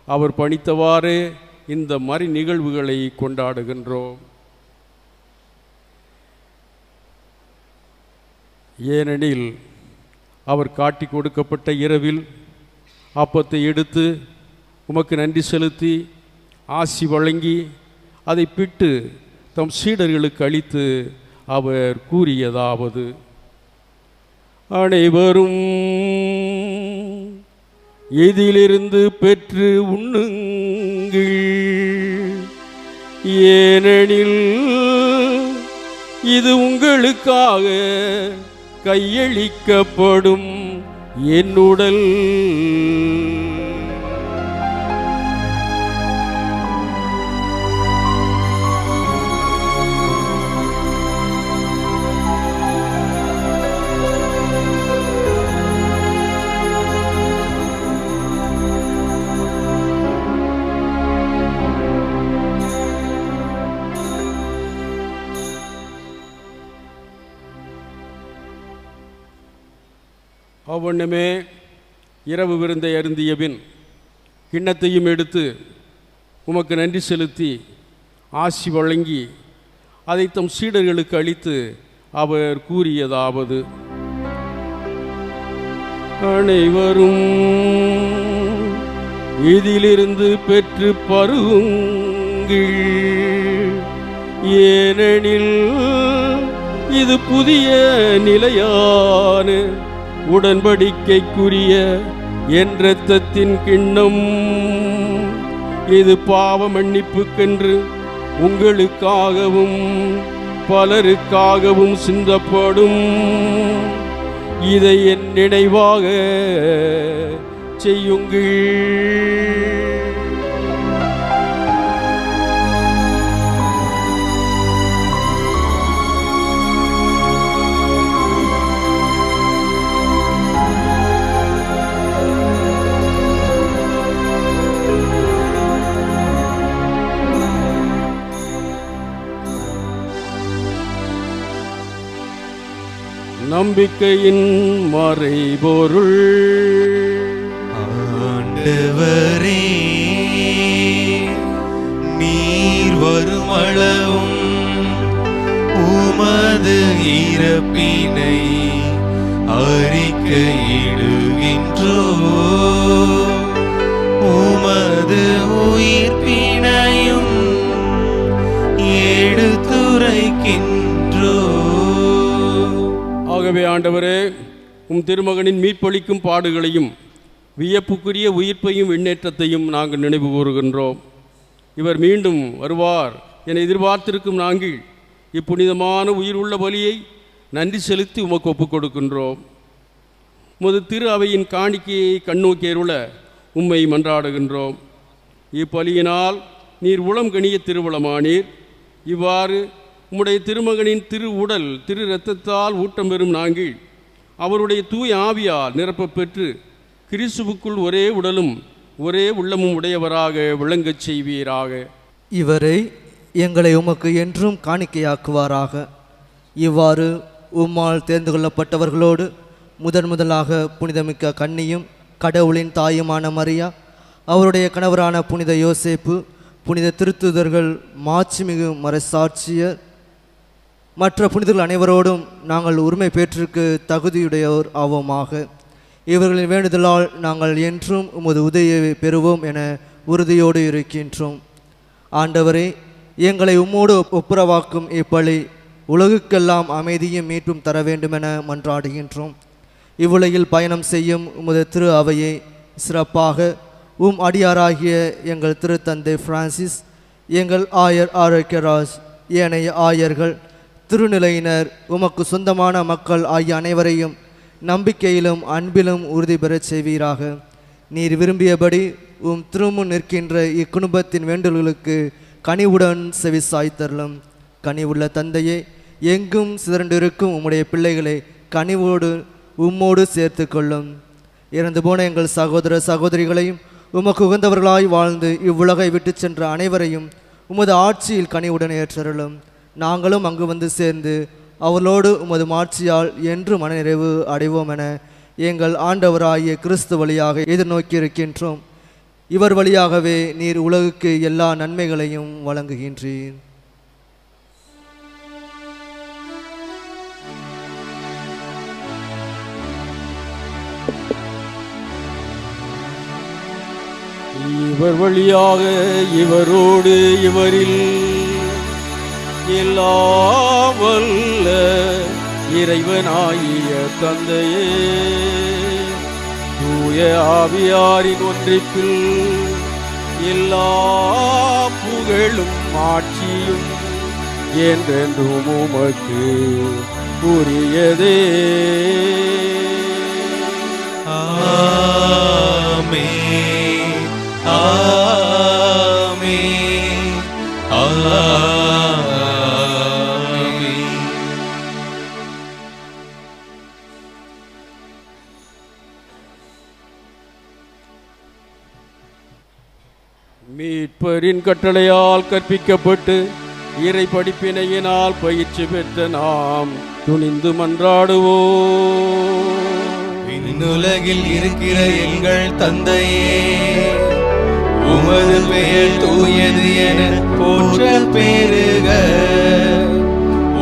அவர் பணித்தவாறு இந்த மறை நிகழ்வுகளை கொண்டாடுகின்றோம். ஏனெனில் அவர் காட்டி கொடுக்கப்பட்ட இரவில் அப்பத்தை எடுத்து உமக்கு நன்றி செலுத்தி ஆசி வழங்கி அதை பிட்டு தம் சீடர்களுக்கு அளித்து அவர் கூறியதாவது: அனைவரும் இதிலிருந்து பெற்று உண்ணுங்கள், ஏனெனில் இது உங்களுக்காக கையளிக்கப்படும் என் உடல். அவ்வண்ணமே இரவு விருந்தை அருந்திய பின் கிண்ணத்தையும் எடுத்து உமக்கு நன்றி செலுத்தி ஆசி வழங்கி அதை தம் சீடர்களுக்கு அளித்து அவர் கூறியதாவது: அனைவரும் இதிலிருந்து பெற்று பருகுங்கள், ஏனெனில் இது புதிய நிலையான உடன்படிக்கைக்குரிய என் இரத்தத்தின் கிண்ணம். இது பாவ மன்னிப்புக்கென்று உங்களுக்காகவும் பலருக்காகவும் சிந்தப்படும். இதை என் நினைவாக செய்யுங்கள். நம்பிக்கையின் மறைபொருள். ஆண்டவரே, நீர் வருமளவும் உமது இறப்பினை அறிக்கையிடுகின்றோ, உமது உயிர்ப்பினையும் எடுத்துரைக்கின்றோ. ஆகவே ஆண்டவரே, உம் திருமகனின் மீட்பளிக்கும் பாடுகளையும் வியப்புக்குரிய உயிர்ப்பையும் விண்ணேற்றத்தையும் நாங்கள் நினைவு கூறுகின்றோம். இவர் மீண்டும் வருவார் என எதிர்பார்த்திருக்கும் நாங்கள் இப்புனிதமான உயிர் உள்ள பலியை நன்றி செலுத்தி உமக்கு ஒப்புக் கொடுக்கின்றோம். உமது திரு அவையின் காணிக்கையை கண்ணோக்கியருள உம்மை மன்றாடுகின்றோம். இப்பலியினால் நீர் உளம் கணிய திருவுளமானீர். இவ்வாறு உம்முடைய திருமகனின் திரு உடல் திரு இரத்தத்தால் ஊட்டம் பெறும் நாங்கள் அவருடைய தூய ஆவியால் நிரப்பப் பெற்று கிறிஸ்துவுக்குள் ஒரே உடலும் ஒரே உள்ளமும் உடையவராக விளங்கச் செய்வீராக. இவரை எங்களை உமக்கு என்றும் காணிக்கையாக்குவாராக. இவ்வாறு உம்மால் தேர்ந்து கொள்ளப்பட்டவர்களோடு முதலாக புனிதமிக்க கன்னியும் கடவுளின் தாயுமான மரியா, அவருடைய கணவரான புனித யோசேப்பு, புனித திருத்துதர்கள், மாட்சிமிகு மறைசாட்சியர், மற்ற புனிதர்கள் அனைவரோடும் நாங்கள் உரிமை பேற்றிற்கு தகுதியுடையோர் ஆவோமாக. இவர்களின் வேண்டுதலால் நாங்கள் என்றும் உமது உதவியை பெறுவோம் என உறுதியோடு இருக்கின்றோம். ஆண்டவரே, எங்களை உம்மோடு ஒப்புரவாக்கும் இப்பழி உலகுக்கெல்லாம் அமைதியும் மீட்பும் தர வேண்டுமென மன்றாடுகின்றோம். இவ்வுலகில் பயணம் செய்யும் உமது திரு அவையை சிறப்பாக அடியாராகிய எங்கள் திருத்தந்தை பிரான்சிஸ், எங்கள் ஆயர் ஆரோக்கியராஜ், ஏனைய ஆயர்கள், திருநிலையினர், உமக்கு சொந்தமான மக்கள் ஆகிய அனைவரையும் நம்பிக்கையிலும் அன்பிலும் உறுதி பெறச் செய்வீராக. நீர் விரும்பியபடி திருமுன் நிற்கின்ற இக்குடும்பத்தின் வேண்டுதல்களுக்கு கனிவுடன் செவி சாய்த்தருளும். கனிவுள்ள தந்தையே, எங்கும் சிதறண்டிருக்கும் உம்முடைய பிள்ளைகளை கனிவோடு உம்மோடு சேர்த்து கொள்ளும். இறந்து போன எங்கள் சகோதர சகோதரிகளையும் உமக்கு உகந்தவர்களாய் வாழ்ந்து இவ்வுலகை விட்டு சென்ற அனைவரையும் உமது ஆட்சியில் கனிவுடன் ஏற்றருளும். நாங்களும் அங்கு வந்து சேர்ந்து அவர்களோடு உமது மாட்சியால் என்று மனநிறைவு அடைவோம் என எங்கள் ஆண்டவராகிய கிறிஸ்து வழியாக எதிர்நோக்கியிருக்கின்றோம். இவர் வழியாகவே நீர் உலகுக்கு எல்லா நன்மைகளையும் வழங்குகின்றீர். இவர் வழியாக இவரோடு இவரில் எல்லாம் வல்ல இறைவனாகிய தந்தையே, தூய ஆவியாரின் ஒன்றிப்பில் எல்லா புகழும் ஆட்சியும் என்றென்றும் உமக்கு உரியதே. ஆமென், ஆமென், ஆமென். மீட்பரின் கட்டளையால் கற்பிக்கப்பட்டு இறை படிப்பினையினால் பயிற்சி பெற்ற நாம் துணிந்து மன்றாடுவோம். விண்ணுலகில் இருக்கிற எங்கள் தந்தையே, உமது பெயர் தூயது என போற்ற பெருக,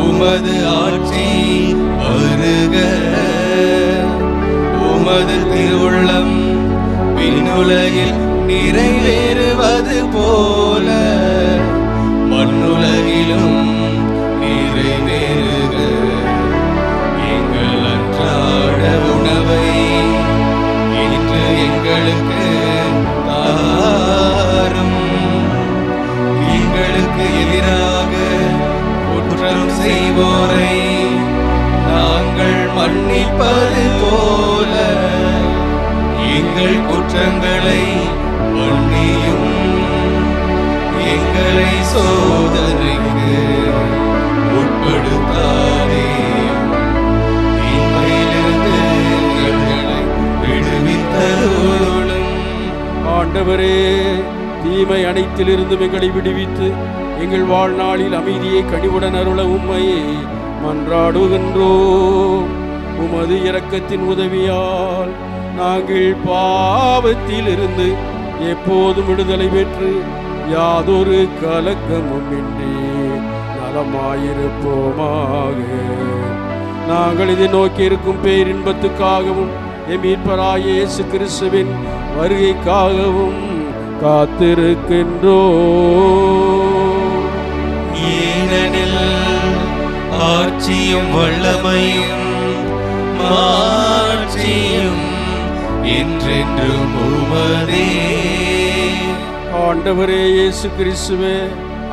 உமது ஆட்சி வருக, உமது திருவுள்ளம் விண்ணுலகில் நிறைவேறுவது போல மண்ணுலகிலும் நிறைவேறுக. எங்கள் அன்றாட உணவை இன்று எங்களுக்கு தாரும். எங்களுக்கு எதிராக குற்றம் செய்வோரை நாங்கள் மன்னிப்பது போல எங்கள் குற்றங்களை மன்னியும். எங்களை சோதனைக்கு உட்படுத்தாதே, தீமையிலிருந்து எங்களை விடுவித்தருளும். ஆண்டவரே, தீமை அனைத்திலிருந்தும் எங்களை விடுவித்து எங்கள் வாழ்நாளில் அமைதியை கனிவுடன் அருள உம்மை மன்றாடுகின்றோம். உமது இரக்கத்தின் உதவியால் நாங்கள் பாவத்திலிருந்து எப்போதும் விடுதலை பெற்று யாதொரு கலக்கமும் இன்றி நலமாயிருப்போமாக. நாங்கள் இதை நோக்கி இருக்கும் பேரின்பத்துக்காகவும் மீட்பராகிய இயேசு கிறிஸ்துவின் வருகைக்காகவும் காத்திருக்கின்றோம். ஏனெனில் ஆட்சியும் வல்லமையும் மாட்சியும் என்றென்றும் உமதே. ஆண்டவரே இயேசு கிறிஸ்துவே,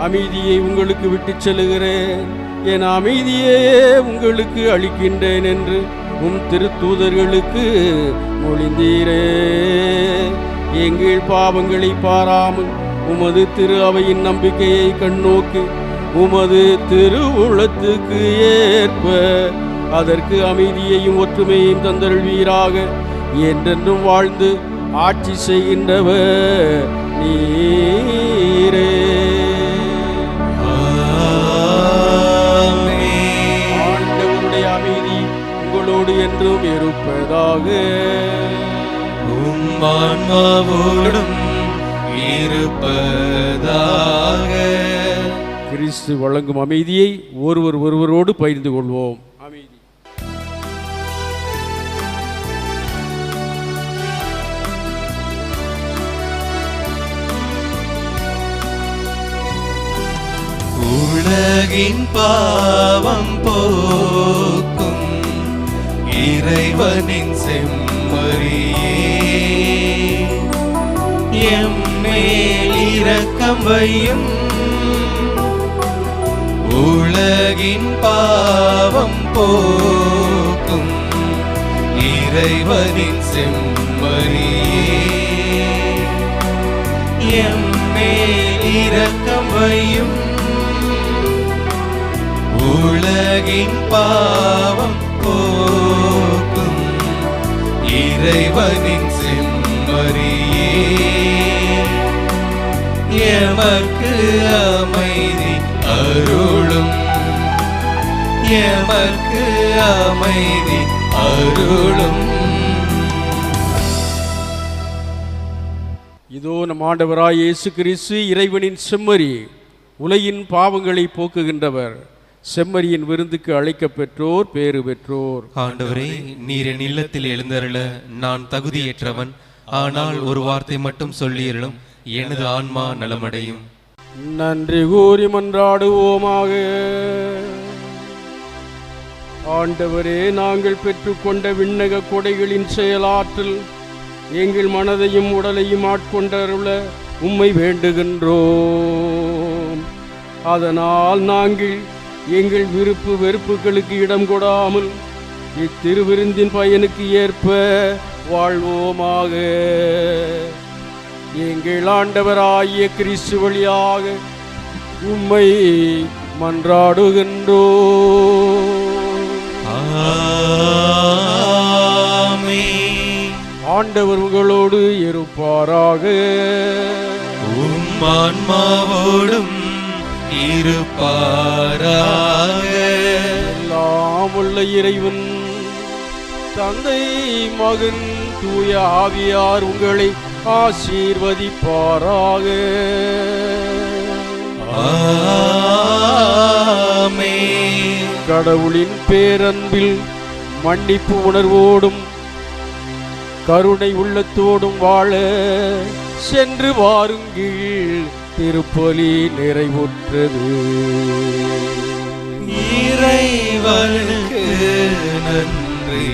அமைதியை உங்களுக்கு விட்டுச் செல்லுகிறேன், என் அமைதியே உங்களுக்கு அளிக்கின்றேன் என்று திருத்தூதர்களுக்கு மொழிந்தீரே. எங்கள் பாவங்களை பாராமல் உமது திரு அவையின் நம்பிக்கையை கண்ணோக்கி உமது திருவுளத்துக்கு ஏற்ப அதற்கு அமைதியையும் ஒற்றுமையையும் தந்தருள்வீராக. என்றென்றும் வாழ்ந்து ஆட்சி செய்கின்றவர் நீரே. ஆண்டவருடைய அமைதி உங்களோடு என்றும் இருப்பதாக. ஆன்மாவோடும் இருப்பதாக. கிறிஸ்து வழங்கும் அமைதியை ஒருவரோடு பகிர்ந்து கொள்வோம். அமைதி. உலகின் பாவம் போக்கும் இறைவனின் செம்மறியே, எம்மேல் இரக்கம் வையும். உலகின் பாவம் போக்கும் இறைவனின் செம்மறியே, எம்மேல் இரக்கம் வையும். உலகின் பாவம் போக்கும் இறைவனின் செம்மறியே, எமக்கு அமைதி அருளும். எமக்கு அமைதி அருளும். இதோ நம் ஆண்டவராய் இயேசு கிறிஸ்து இறைவனின் செம்மறி, உலகின் பாவங்களை போக்குகின்றவர். செம்மறியின் விருந்துக்கு அழைக்க பெற்றோர் பேறு பெற்றோர். ஆண்டவரே, நீர் என் இல்லத்தில் எழுந்தருள நான் தகுதியற்றவன். ஆனால் ஒரு வார்த்தை மட்டும் சொல்லியருளும், எனது ஆன்மா நலமடையும். நன்றி கூறி மன்றாடுவோமாக. ஆண்டவரே, நாங்கள் பெற்றுக்கொண்ட விண்ணக கொடைகளின் செயலாற்றல் எங்கள் மனதையும் உடலையும் ஆட்கொண்டருள உம்மை வேண்டுகின்றோம். அதனால் நாங்கள் எங்கள் விருப்பு வெறுப்புகளுக்கு இடம் கொடாமல் இத்திருவிருந்தின் பயனுக்கு ஏற்ப வாழ்வோமாக. எங்கள் ஆண்டவராகிய கிறிஸ்து வழியாக உம்மை மன்றாடுகின்றோம். ஆண்டவர் உங்களோடு இருப்பாராக. உம் ஆன்மாவோடும் இருப்பாராக. எல்லாம் உள்ள இறைவன் தந்தை, மகன், தூய ஆவியார் உங்களை ஆசீர்வதிப்பாராக. ஆமென். கடவுளின் பேரன்பில் மன்னிப்பு உணர்வோடும் கருணை உள்ளத்தோடும் வாழ சென்று வாருங்கள். திருப்பலி நிறைவுற்றது. இறைவனுக்கு நன்றி.